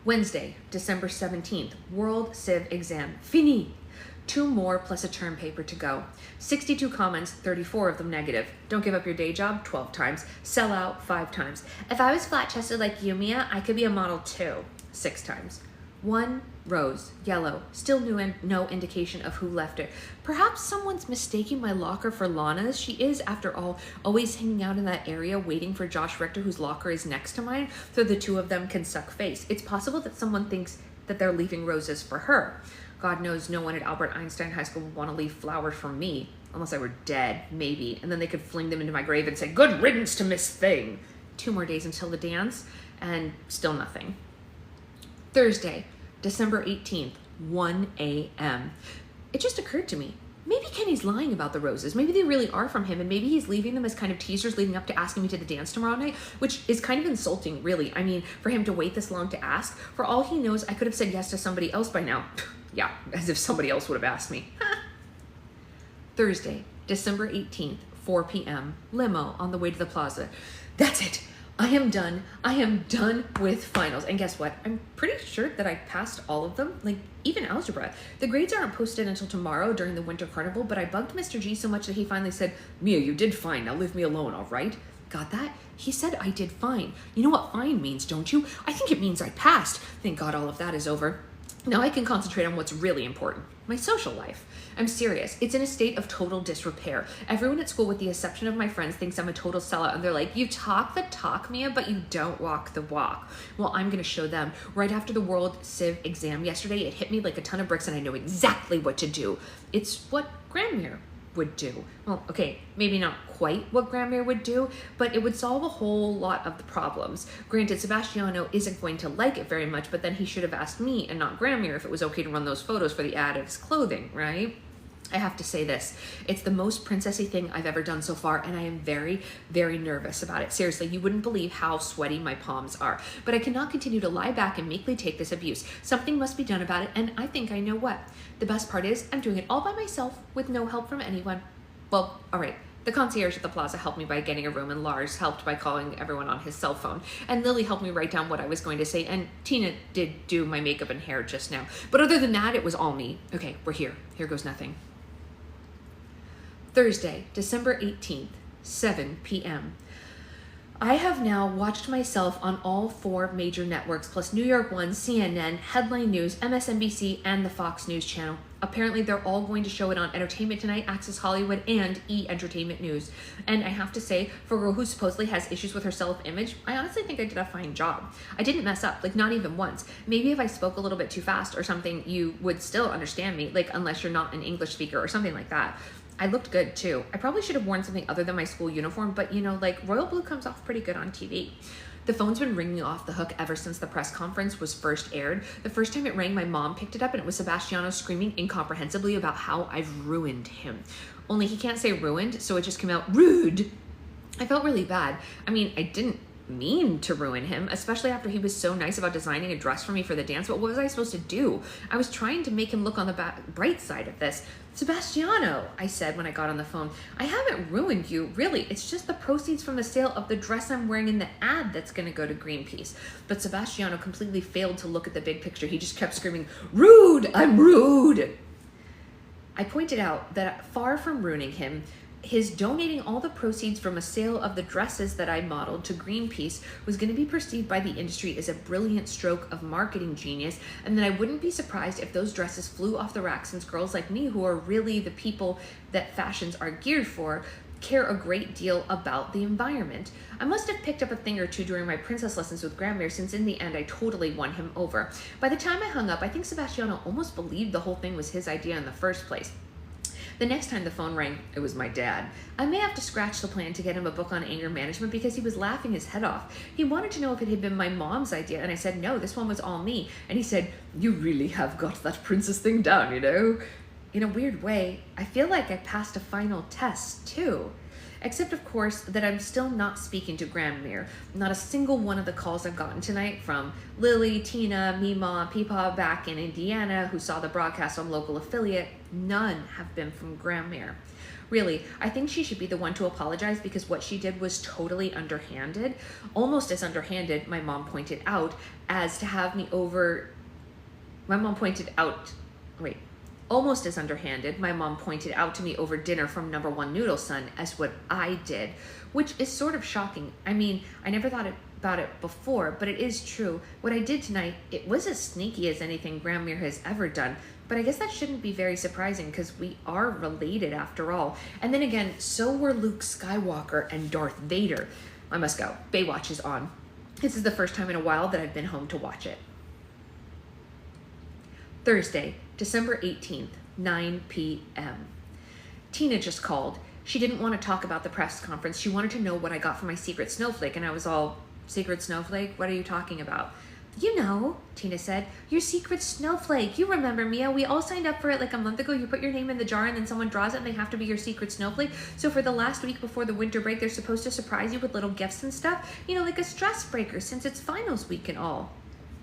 Wednesday, December 17th, World Civ exam. Fini! 2 more plus a term paper to go. 62 comments, 34 of them negative. Don't give up your day job, 12 times. Sell out, 5 times. If I was flat-chested like you, Mia, I could be a model too, 6 times. 1 rose, yellow, still no indication of who left it. Perhaps someone's mistaking my locker for Lana's. She is, after all, always hanging out in that area waiting for Josh Richter, whose locker is next to mine, so the 2 of them can suck face. It's possible that someone thinks that they're leaving roses for her. God knows no one at Albert Einstein High School would want to leave flowers for me, unless I were dead, maybe, and then they could fling them into my grave and say, good riddance to Miss Thing. 2 more days until the dance, and still nothing. Thursday, December 18th, 1 a.m. It just occurred to me, maybe Kenny's lying about the roses. Maybe they really are from him, and maybe he's leaving them as kind of teasers leading up to asking me to the dance tomorrow night, which is kind of insulting, really. I mean, for him to wait this long to ask, for all he knows, I could have said yes to somebody else by now. Yeah, as if somebody else would have asked me. Thursday, December 18th, 4 p.m. Limo on the way to the plaza. That's it. I am done. I am done with finals. And guess what? I'm pretty sure that I passed all of them, like even algebra. The grades aren't posted until tomorrow during the winter carnival, but I bugged Mr. G so much that he finally said, Mia, you did fine. Now leave me alone, all right? Got that? He said I did fine. You know what fine means, don't you? I think it means I passed. Thank God all of that is over. Now I can concentrate on what's really important, my social life. I'm serious. It's in a state of total disrepair. Everyone at school, with the exception of my friends, thinks I'm a total sellout, and they're like, you talk the talk, Mia, but you don't walk the walk. Well, I'm going to show them. Right after the World Civ exam yesterday, it hit me like a ton of bricks, and I know exactly what to do. It's what Grandmere would do. Well, okay, maybe not quite what Grandmere would do, but it would solve a whole lot of the problems. Granted, Sebastiano isn't going to like it very much, but then he should have asked me and not Grandmere if it was okay to run those photos for the ad of his clothing, right? I have to say this, it's the most princessy thing I've ever done so far, and I am very, very nervous about it. Seriously, you wouldn't believe how sweaty my palms are. But I cannot continue to lie back and meekly take this abuse. Something must be done about it, and I think I know what. The best part is, I'm doing it all by myself with no help from anyone. Well, all right. The concierge at the plaza helped me by getting a room, and Lars helped by calling everyone on his cell phone. And Lily helped me write down what I was going to say, and Tina did do my makeup and hair just now. But other than that, it was all me. Okay, we're here. Here goes nothing. Thursday, December 18th, 7 p.m. I have now watched myself on all 4 major networks, plus New York One, CNN, Headline News, MSNBC, and the Fox News Channel. Apparently, they're all going to show it on Entertainment Tonight, Access Hollywood, and E! Entertainment News. And I have to say, for a girl who supposedly has issues with her self-image, I honestly think I did a fine job. I didn't mess up, like not even once. Maybe if I spoke a little bit too fast or something, you would still understand me, like unless you're not an English speaker or something like that. I looked good too. I probably should have worn something other than my school uniform, but you know, like royal blue comes off pretty good on TV. The phone's been ringing off the hook ever since the press conference was first aired. The first time it rang, my mom picked it up, and it was Sebastiano screaming incomprehensibly about how I've ruined him. Only he can't say ruined, so it just came out rude. I felt really bad. I mean, I didn't mean to ruin him, especially after he was so nice about designing a dress for me for the dance, but what was I supposed to do? I was trying to make him look on the bright side of this. Sebastiano, I said when I got on the phone, I haven't ruined you, really. It's just the proceeds from the sale of the dress I'm wearing in the ad that's going to go to Greenpeace. But Sebastiano completely failed to look at the big picture. He just kept screaming, rude, I'm rude. I pointed out that far from ruining him, his donating all the proceeds from a sale of the dresses that I modeled to Greenpeace was going to be perceived by the industry as a brilliant stroke of marketing genius, and that I wouldn't be surprised if those dresses flew off the rack, since girls like me, who are really the people that fashions are geared for, care a great deal about the environment. I must have picked up a thing or two during my princess lessons with Grandmere, since in the end I totally won him over. By the time I hung up, I think Sebastiano almost believed the whole thing was his idea in the first place. The next time the phone rang, it was my dad. I may have to scratch the plan to get him a book on anger management, because he was laughing his head off. He wanted to know if it had been my mom's idea, and I said, no, this one was all me. And he said, you really have got that princess thing down, you know? In a weird way, I feel like I passed a final test, too. Except, of course, that I'm still not speaking to Grandmere. Not a single one of the calls I've gotten tonight from Lily, Tina, Mima, Peepaw back in Indiana, who saw the broadcast on local affiliate, none have been from Grandmere. Really, I think she should be the one to apologize, because what she did was totally underhanded. Almost as underhanded, my mom pointed out, as to have me over... Almost as underhanded, my mom pointed out to me over dinner from Number One Noodle Son as what I did, which is sort of shocking. I mean, I never thought about it before, but it is true. What I did tonight, it was as sneaky as anything Grandmere has ever done, but I guess that shouldn't be very surprising, because we are related after all. And then again, so were Luke Skywalker and Darth Vader. I must go. Baywatch is on. This is the first time in a while that I've been home to watch it. Thursday, December 18th, 9 p.m. Tina just called. She didn't want to talk about the press conference. She wanted to know what I got for my secret snowflake, and I was all, secret snowflake? What are you talking about? You know, Tina said, your secret snowflake. You remember, Mia, we all signed up for it like a month ago. You put your name in the jar and then someone draws it and they have to be your secret snowflake. So for the last week before the winter break, they're supposed to surprise you with little gifts and stuff. You know, like a stress breaker, since it's finals week and all.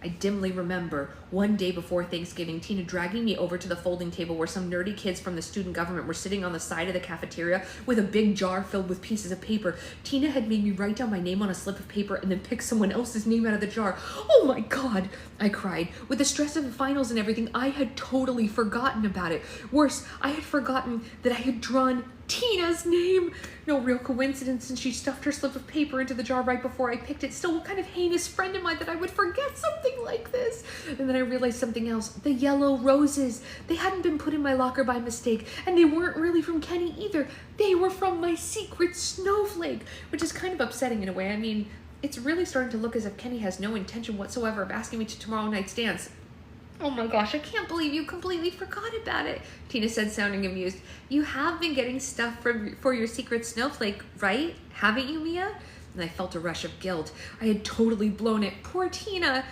I dimly remember one day before Thanksgiving, Tina dragging me over to the folding table where some nerdy kids from the student government were sitting on the side of the cafeteria with a big jar filled with pieces of paper. Tina had made me write down my name on a slip of paper and then pick someone else's name out of the jar. Oh my God, I cried. With the stress of the finals and everything, I had totally forgotten about it. Worse, I had forgotten that I had drawn Tina's name. No real coincidence, since she stuffed her slip of paper into the jar right before I picked it. Still, what kind of heinous friend am I that I would forget something like this? And then I realized something else. The yellow roses. They hadn't been put in my locker by mistake, and they weren't really from Kenny either. They were from my secret snowflake, which is kind of upsetting in a way. I mean, it's really starting to look as if Kenny has no intention whatsoever of asking me to tomorrow night's dance. Oh my gosh, I can't believe you completely forgot about it, Tina said, sounding amused. You have been getting stuff for your secret snowflake, right? Haven't you, Mia? And I felt a rush of guilt. I had totally blown it. Poor Tina.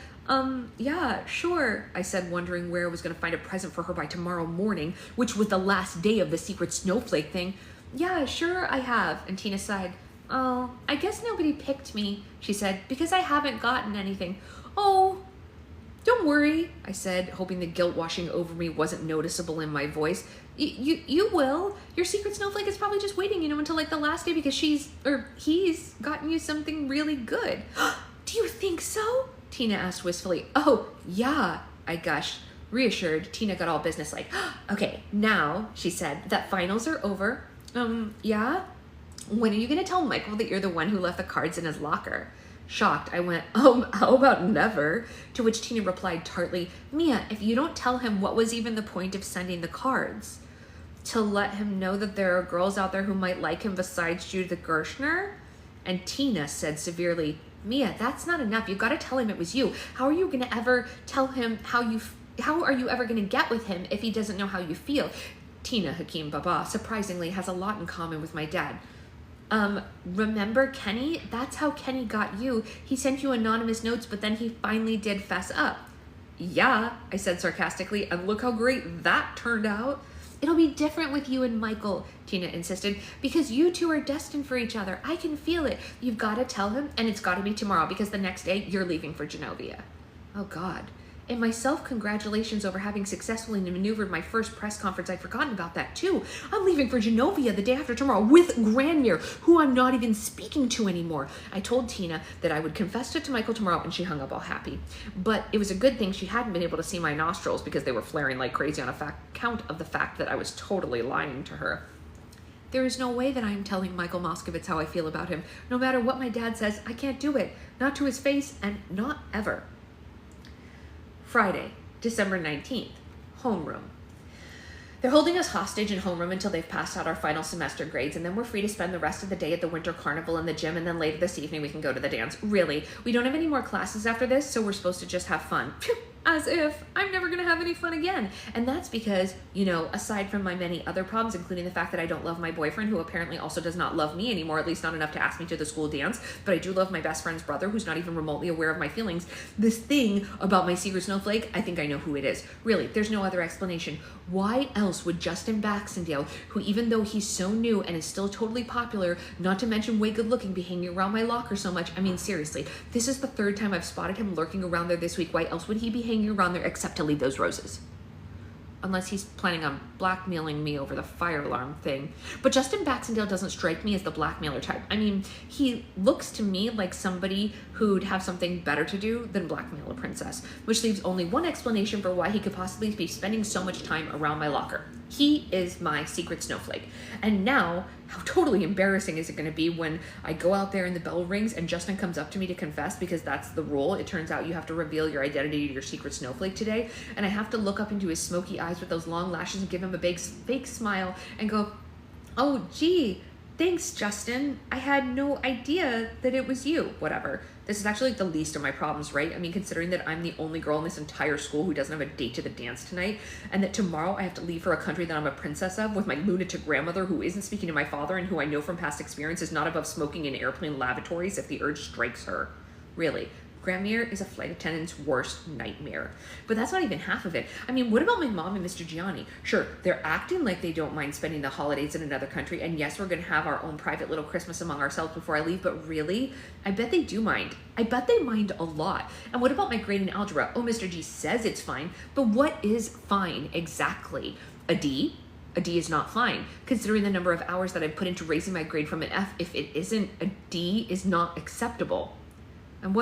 Yeah, sure, I said, wondering where I was going to find a present for her by tomorrow morning, which was the last day of the secret snowflake thing. Yeah, sure, I have. And Tina sighed. Oh, I guess nobody picked me, she said, because I haven't gotten anything. Oh, don't worry, I said, hoping the guilt washing over me wasn't noticeable in my voice. You will. Your secret snowflake is probably just waiting, until like the last day because he's gotten you something really good. Do you think so? Tina asked wistfully. Oh, yeah, I gushed. Reassured, Tina got all businesslike. Okay, now, she said, that finals are over. Yeah? When are you going to tell Michael that you're the one who left the cards in his locker? Shocked, I went, how about never? To which Tina replied tartly, Mia, if you don't tell him, what was even the point of sending the cards? To let him know that there are girls out there who might like him besides Judith Gershner? And Tina said severely, Mia, that's not enough. You've got to tell him it was you. How are you going to ever tell him how are you ever going to get with him if he doesn't know how you feel? Tina Hakeem Baba surprisingly has a lot in common with my dad. Remember Kenny? That's how Kenny got you. He sent you anonymous notes, but then he finally did fess up. Yeah, I said sarcastically, and look how great that turned out. It'll be different with you and Michael, Tina insisted, because you two are destined for each other. I can feel it. You've got to tell him, and it's got to be tomorrow, because the next day you're leaving for Genovia. Oh, God. And my self-congratulations over having successfully maneuvered my first press conference. I'd forgotten about that, too. I'm leaving for Genovia the day after tomorrow with Granmere, who I'm not even speaking to anymore. I told Tina that I would confess it to Michael tomorrow, and she hung up all happy. But it was a good thing she hadn't been able to see my nostrils because they were flaring like crazy on account of the fact that I was totally lying to her. There is no way that I am telling Michael Moskowitz how I feel about him. No matter what my dad says, I can't do it. Not to his face, and not ever. Friday, December 19th, homeroom. They're holding us hostage in homeroom until they've passed out our final semester grades, and then we're free to spend the rest of the day at the winter carnival in the gym, and then later this evening we can go to the dance. Really, we don't have any more classes after this, so we're supposed to just have fun. As if I'm never going to have any fun again. And that's because, aside from my many other problems, including the fact that I don't love my boyfriend, who apparently also does not love me anymore, at least not enough to ask me to the school dance, but I do love my best friend's brother, who's not even remotely aware of my feelings. This thing about my secret snowflake, I think I know who it is. Really, there's no other explanation. Why else would Justin Baxendale, who even though he's so new and is still totally popular, not to mention way good looking, be hanging around my locker so much? I mean, seriously, this is the third time I've spotted him lurking around there this week. Why else would he be hanging around there except to leave those roses? Unless he's planning on blackmailing me over the fire alarm thing. But Justin Baxendale doesn't strike me as the blackmailer type. I mean, he looks to me like somebody who'd have something better to do than blackmail a princess, which leaves only one explanation for why he could possibly be spending so much time around my locker. He is my secret snowflake. And now, how totally embarrassing is it going to be when I go out there and the bell rings and Justin comes up to me to confess, because that's the rule. It turns out you have to reveal your identity to your secret snowflake today. And I have to look up into his smoky eyes with those long lashes and give him a big fake smile and go, oh, gee, thanks, Justin. I had no idea that it was you. Whatever. This is actually like the least of my problems, right? I mean, considering that I'm the only girl in this entire school who doesn't have a date to the dance tonight, and that tomorrow I have to leave for a country that I'm a princess of with my lunatic grandmother who isn't speaking to my father and who I know from past experience is not above smoking in airplane lavatories if the urge strikes her. Really, Gramere is a flight attendant's worst nightmare. But that's not even half of it. I mean, what about my mom and Mr. Gianni? Sure, they're acting like they don't mind spending the holidays in another country, and yes, we're going to have our own private little Christmas among ourselves before I leave, but really, I bet they do mind. I bet they mind a lot. And what about my grade in algebra? Oh, Mr. G says it's fine, but what is fine exactly? A D? A D is not fine, considering the number of hours that I've put into raising my grade from an F. If it isn't, a D is not acceptable. And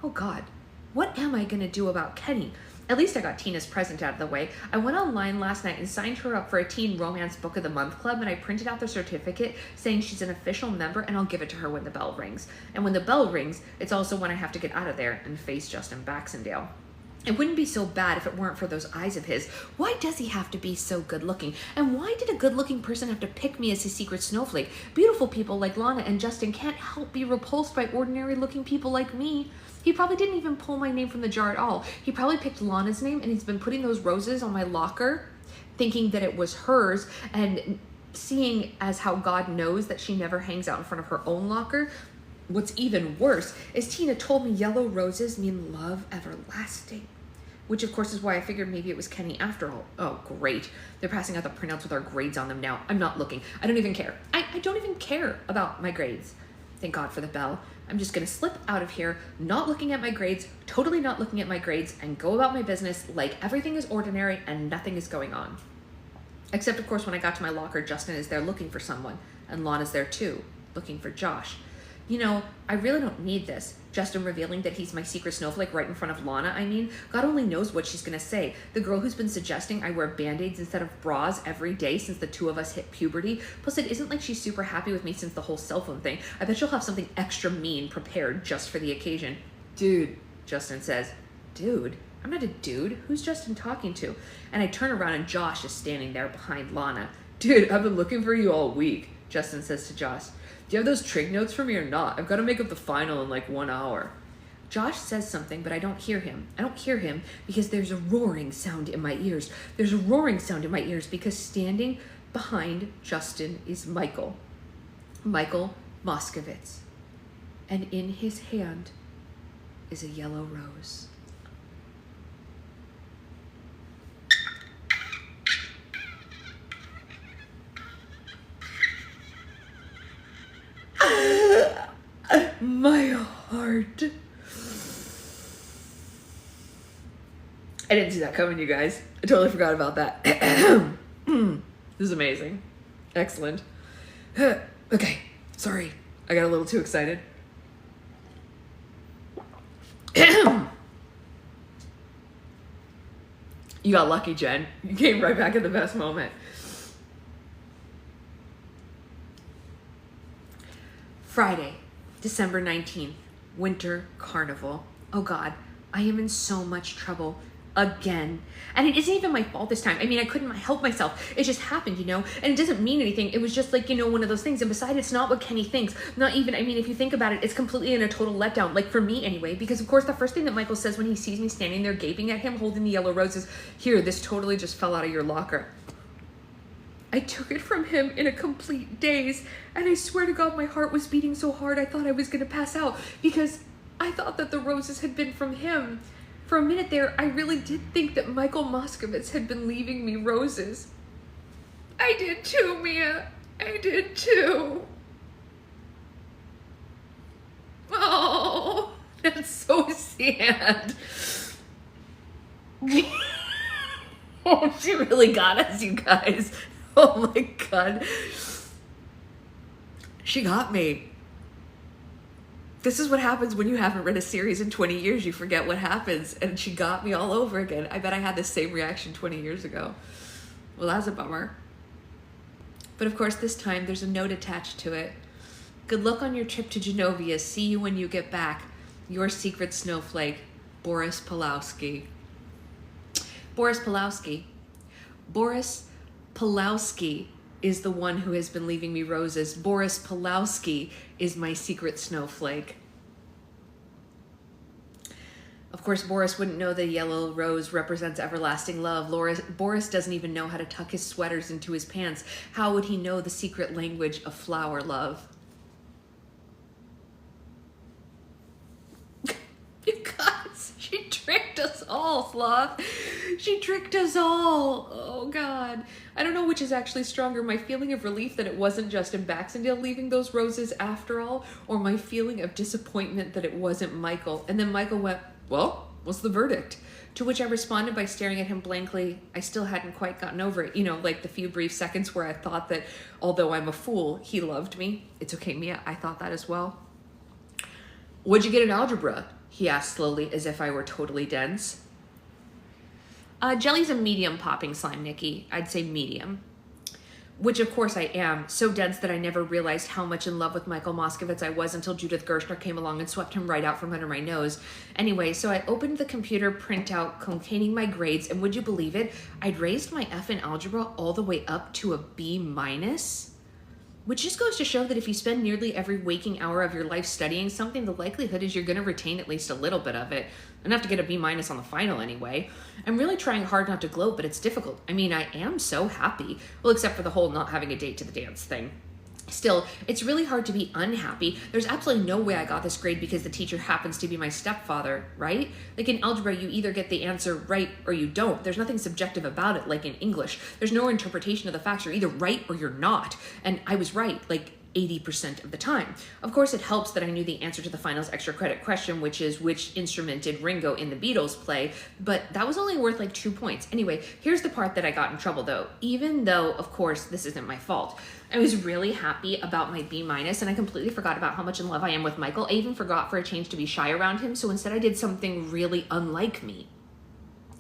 oh God, what am I gonna do about Kenny? At least I got Tina's present out of the way. I went online last night and signed her up for a teen romance book of the month club, and I printed out the certificate saying she's an official member, and I'll give it to her when the bell rings. And when the bell rings, it's also when I have to get out of there and face Justin Baxendale. It wouldn't be so bad if it weren't for those eyes of his. Why does he have to be so good looking? And why did a good looking person have to pick me as his secret snowflake? Beautiful people like Lana and Justin can't help be repulsed by ordinary looking people like me. He probably didn't even pull my name from the jar at all. He probably picked Lana's name, and he's been putting those roses on my locker, thinking that it was hers, and seeing as how God knows that she never hangs out in front of her own locker. What's even worse is Tina told me yellow roses mean love everlasting. Which, of course, is why I figured maybe it was Kenny after all. Oh, great. They're passing out the printouts with our grades on them now. I'm not looking. I don't even care. I don't even care about my grades. Thank God for the bell. I'm just going to slip out of here, not looking at my grades, totally not looking at my grades, and go about my business like everything is ordinary and nothing is going on. Except, of course, when I got to my locker, Justin is there looking for someone, and Lana's there too, looking for Josh. You know, I really don't need this. Justin revealing that he's my secret snowflake right in front of Lana, I mean. God only knows what she's gonna say. The girl who's been suggesting I wear band-aids instead of bras every day since the two of us hit puberty. Plus, it isn't like she's super happy with me since the whole cell phone thing. I bet she'll have something extra mean prepared just for the occasion. Dude, Justin says. Dude? I'm not a dude. Who's Justin talking to? And I turn around and Josh is standing there behind Lana. Dude, I've been looking for you all week, Justin says to Josh. Do you have those trig notes for me or not? I've got to make up the final in like 1 hour. Josh says something, but I don't hear him. I don't hear him because there's a roaring sound in my ears. There's a roaring sound in my ears because standing behind Justin is Michael. Michael Moskovitz. And in his hand is a yellow rose. My heart. I didn't see that coming, you guys. I totally forgot about that. This is amazing. Excellent. Okay, sorry. I got a little too excited. You got lucky, Jen. You came right back at the best moment. Friday, December 19th, Winter Carnival. Oh God, I am in so much trouble again. And it isn't even my fault this time. I mean, I couldn't help myself. It just happened, you know, and it doesn't mean anything. It was just like, you know, one of those things. And besides, it's not what Kenny thinks. Not even, I mean, if you think about it, it's completely in a total letdown. Like for me anyway, because of course, the first thing that Michael says when he sees me standing there gaping at him, holding the yellow rose is, here, this totally just fell out of your locker. I took it from him in a complete daze, and I swear to God, my heart was beating so hard I thought I was gonna pass out because I thought that the roses had been from him. For a minute there, I really did think that Michael Moskovitz had been leaving me roses. I did too, Mia. I did too. Oh, that's so sad. Oh, she really got us, you guys. Oh my God. She got me. This is what happens when you haven't read a series in 20 years. You forget what happens. And she got me all over again. I bet I had the same reaction 20 years ago. Well, that's a bummer. But of course, this time there's a note attached to it. Good luck on your trip to Genovia. See you when you get back. Your secret snowflake, Boris Pulowski. Boris Pulowski. Boris Pulowski is the one who has been leaving me roses. Boris Pulowski is my secret snowflake. Of course, Boris wouldn't know the yellow rose represents everlasting love. Boris doesn't even know how to tuck his sweaters into his pants. How would he know the secret language of flower love? You all, Sloth. She tricked us all. Oh, God. I don't know which is actually stronger, my feeling of relief that it wasn't Justin Baxendale leaving those roses after all, or my feeling of disappointment that it wasn't Michael. And then Michael went, well, what's the verdict? To which I responded by staring at him blankly. I still hadn't quite gotten over it. Like the few brief seconds where I thought that, although I'm a fool, he loved me. It's okay, Mia. I thought that as well. What'd you get in algebra? He asked slowly, as if I were totally dense. Jelly's a medium popping slime, Nikki. I'd say medium. Which, of course, I am. So dense that I never realized how much in love with Michael Moskowitz I was until Judith Gershner came along and swept him right out from under my nose. Anyway, so I opened the computer printout containing my grades, and would you believe it? I'd raised my F in algebra all the way up to a B-. Which just goes to show that if you spend nearly every waking hour of your life studying something, the likelihood is you're going to retain at least a little bit of it. Enough to get a B- on the final anyway. I'm really trying hard not to gloat, but it's difficult. I mean, I am so happy. Well, except for the whole not having a date to the dance thing. Still, it's really hard to be unhappy. There's absolutely no way I got this grade because the teacher happens to be my stepfather, right? Like in algebra, you either get the answer right or you don't. There's nothing subjective about it like in English. There's no interpretation of the facts. You're either right or you're not. And I was right, like 80% of the time. Of course, it helps that I knew the answer to the finals extra credit question, which is which instrument did Ringo in the Beatles play, but that was only worth like 2 points. Anyway, here's the part that I got in trouble though, even though, of course, this isn't my fault. I was really happy about my B-, and I completely forgot about how much in love I am with Michael. I even forgot for a change to be shy around him, so instead I did something really unlike me.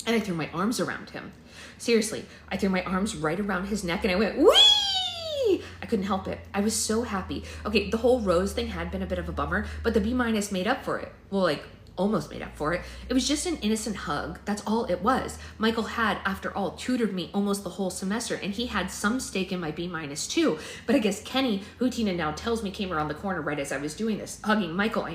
And I threw my arms around him. Seriously, I threw my arms right around his neck and I went, whee! I couldn't help it. I was so happy. Okay, the whole rose thing had been a bit of a bummer, but the B- made up for it. Well, like, almost made up for it. It was just an innocent hug. That's all it was. Michael had, after all, tutored me almost the whole semester, and he had some stake in my B- too. But I guess Kenny, who Tina now tells me came around the corner right as I was doing this, hugging Michael,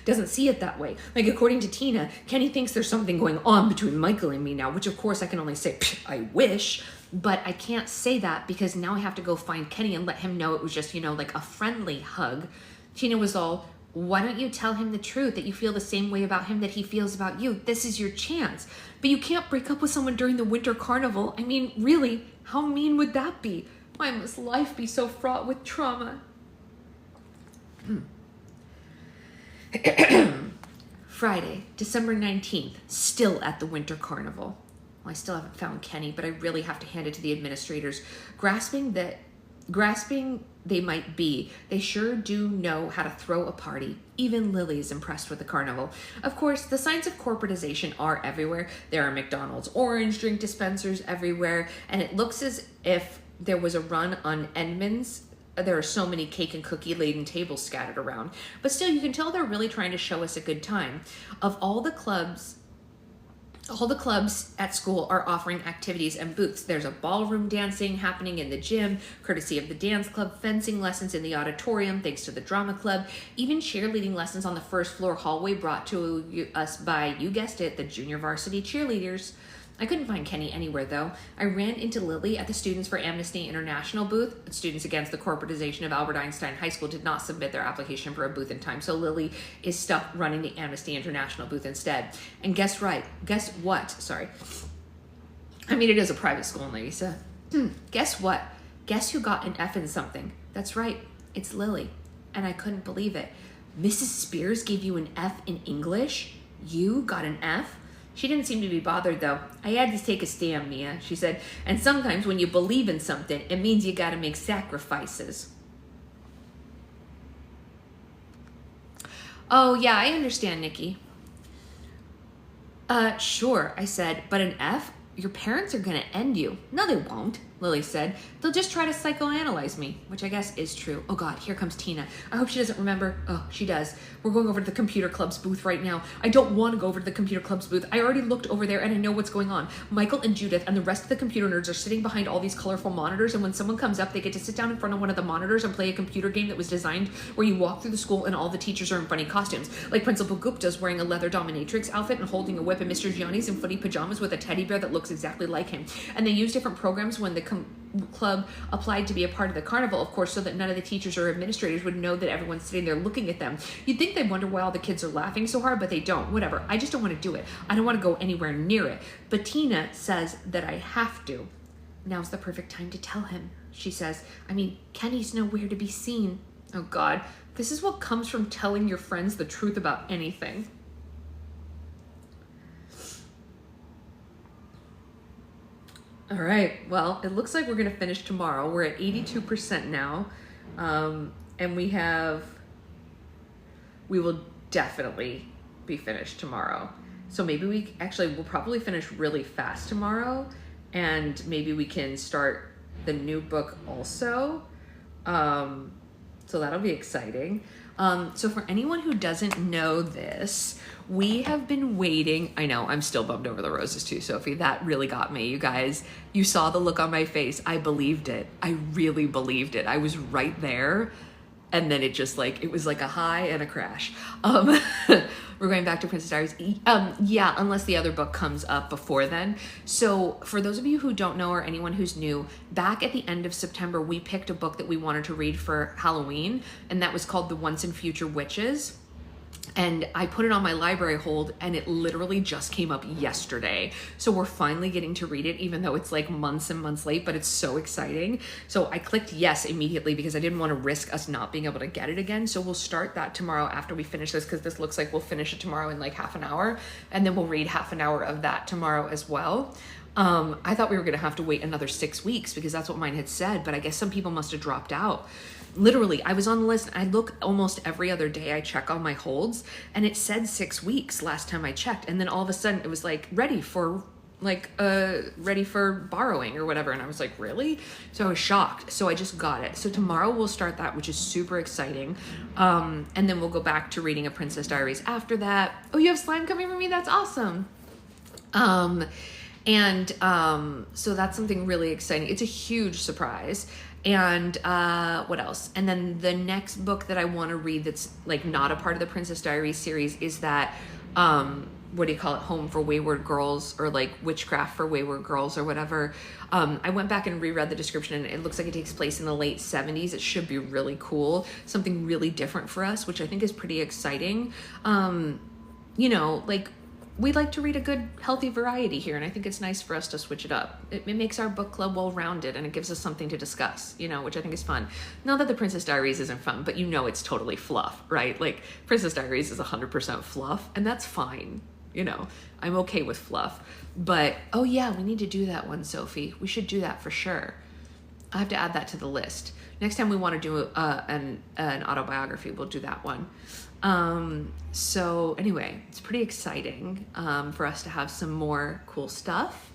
doesn't see it that way. Like, according to Tina, Kenny thinks there's something going on between Michael and me now, which of course I can only say, I wish. But I can't say that because now I have to go find Kenny and let him know it was just, like a friendly hug. Tina was all, why don't you tell him the truth, that you feel the same way about him that he feels about you? This is your chance. But you can't break up with someone during the winter carnival. I mean, really, how mean would that be? Why must life be so fraught with trauma? Friday, December 19th, still at the winter carnival. Well, I still haven't found Kenny, but I really have to hand it to the administrators. Grasping they might be, they sure do know how to throw a party. Even Lily is impressed with the carnival. Of course, the signs of corporatization are everywhere. There are McDonald's orange drink dispensers everywhere, and it looks as if there was a run on Edmonds. There are so many cake and cookie laden tables scattered around. But still, you can tell they're really trying to show us a good time. Of all the clubs at school are offering activities and booths. There's a ballroom dancing happening in the gym, courtesy of the dance club, fencing lessons in the auditorium, thanks to the drama club, even cheerleading lessons on the first floor hallway brought to us by, you guessed it, the junior varsity cheerleaders. I couldn't find Kenny anywhere, though. I ran into Lily at the Students for Amnesty International booth. Students Against the Corporatization of Albert Einstein High School did not submit their application for a booth in time, so Lily is stuck running the Amnesty International booth instead. And guess what? Sorry. I mean, it is a private school, Lisa. Guess what? Guess who got an F in something? That's right. It's Lily. And I couldn't believe it. Mrs. Spears gave you an F in English? You got an F? She didn't seem to be bothered, though. I had to take a stand, Mia, she said. And sometimes when you believe in something, it means you gotta make sacrifices. Oh, yeah, I understand, Nikki. Sure, I said, but an F? Your parents are gonna end you. No, they won't, Lily said. They'll just try to psychoanalyze me, which I guess is true. Oh God, here comes Tina. I hope she doesn't remember. Oh, she does. We're going over to the computer club's booth right now. I don't want to go over to the computer club's booth. I already looked over there and I know what's going on. Michael and Judith and the rest of the computer nerds are sitting behind all these colorful monitors, and when someone comes up, they get to sit down in front of one of the monitors and play a computer game that was designed where you walk through the school and all the teachers are in funny costumes. Like Principal Gupta's wearing a leather dominatrix outfit and holding a whip, and Mr. Gianni's in footy pajamas with a teddy bear that looks exactly like him. And they use different programs when the club applied to be a part of the carnival, of course, so that none of the teachers or administrators would know that everyone's sitting there looking at them. You'd think they'd wonder why all the kids are laughing so hard, but they don't. Whatever. I just don't want to do it. I don't want to go anywhere near it. But Tina says that I have to. Now's the perfect time to tell him, she says. I mean, Kenny's nowhere to be seen. Oh, God. This is what comes from telling your friends the truth about anything. All right, well, it looks like we're gonna finish tomorrow. We're at 82% now. And we will definitely be finished tomorrow. So maybe we'll probably finish really fast tomorrow, and maybe we can start the new book also. So that'll be exciting. So for anyone who doesn't know this, we have been waiting. I know, I'm still bummed over the roses too, Sophie. That really got me. You guys, you saw the look on my face. I believed it. I really believed it. I was right there. And then it just it was like a high and a crash. We're going back to Princess Diaries. Yeah, unless the other book comes up before then. So for those of you who don't know or anyone who's new, back at the end of September, we picked a book that we wanted to read for Halloween, and that was called The Once and Future Witches. And I put it on my library hold, and it literally just came up yesterday. So we're finally getting to read it, even though it's months and months late, but it's so exciting. So I clicked yes immediately because I didn't want to risk us not being able to get it again. So we'll start that tomorrow after we finish this, because this looks like we'll finish it tomorrow in half an hour. And then we'll read half an hour of that tomorrow as well. I thought we were going to have to wait another 6 weeks because that's what mine had said, but I guess some people must have dropped out. Literally, I was on the list. I look almost every other day. I check on my holds, and it said 6 weeks last time I checked. And then all of a sudden, it was ready for borrowing or whatever. And I was like, really? So I was shocked. So I just got it. So tomorrow we'll start that, which is super exciting. And then we'll go back to reading A Princess Diaries after that. Oh, you have slime coming from me? That's awesome. So that's something really exciting. It's a huge surprise. And what else? And then the next book that I want to read that's not a part of the Princess Diaries series is that what do you call it? Home for Wayward Girls, or Witchcraft for Wayward Girls, or whatever. I went back and reread the description, and it looks like it takes place in the late 70s. It should be really cool. Something really different for us, which I think is pretty exciting. We like to read a good, healthy variety here, and I think it's nice for us to switch it up. It makes our book club well-rounded, and it gives us something to discuss, which I think is fun. Not that the Princess Diaries isn't fun, but it's totally fluff, right? Princess Diaries is 100% fluff, and that's fine. I'm okay with fluff. But, oh yeah, we need to do that one, Sophie. We should do that for sure. I have to add that to the list. Next time we want to do an autobiography, we'll do that one. So anyway, it's pretty exciting for us to have some more cool stuff.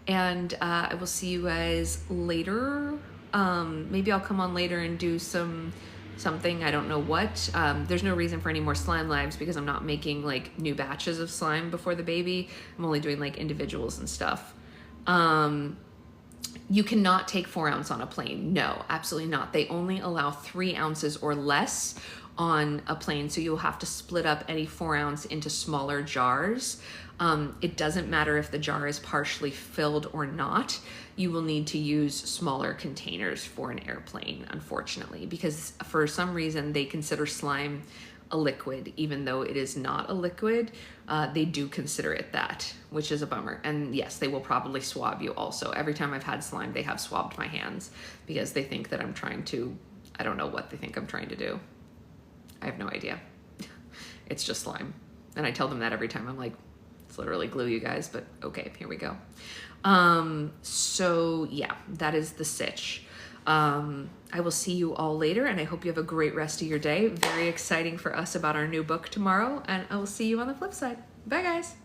And I will see you guys later. Maybe I'll come on later and do something, I don't know what. There's no reason for any more slime lives because I'm not making new batches of slime before the baby. I'm only doing individuals and stuff. You cannot take 4 ounce on a plane. No, absolutely not. They only allow 3 ounces or less on a plane, so you'll have to split up any 4 ounce into smaller jars. It doesn't matter if the jar is partially filled or not. You will need to use smaller containers for an airplane, unfortunately, because for some reason they consider slime a liquid, even though it is not a liquid. They do consider it that, which is a bummer. And yes, they will probably swab you also. Every time I've had slime, they have swabbed my hands because they think that I'm trying to, I don't know what they think I'm trying to do. I have no idea. It's just slime. And I tell them that every time. I'm like, it's literally glue, you guys, but okay, here we go. So yeah, that is the sitch. I will see you all later, and I hope you have a great rest of your day. Very exciting for us about our new book tomorrow, and I will see you on the flip side. Bye, guys.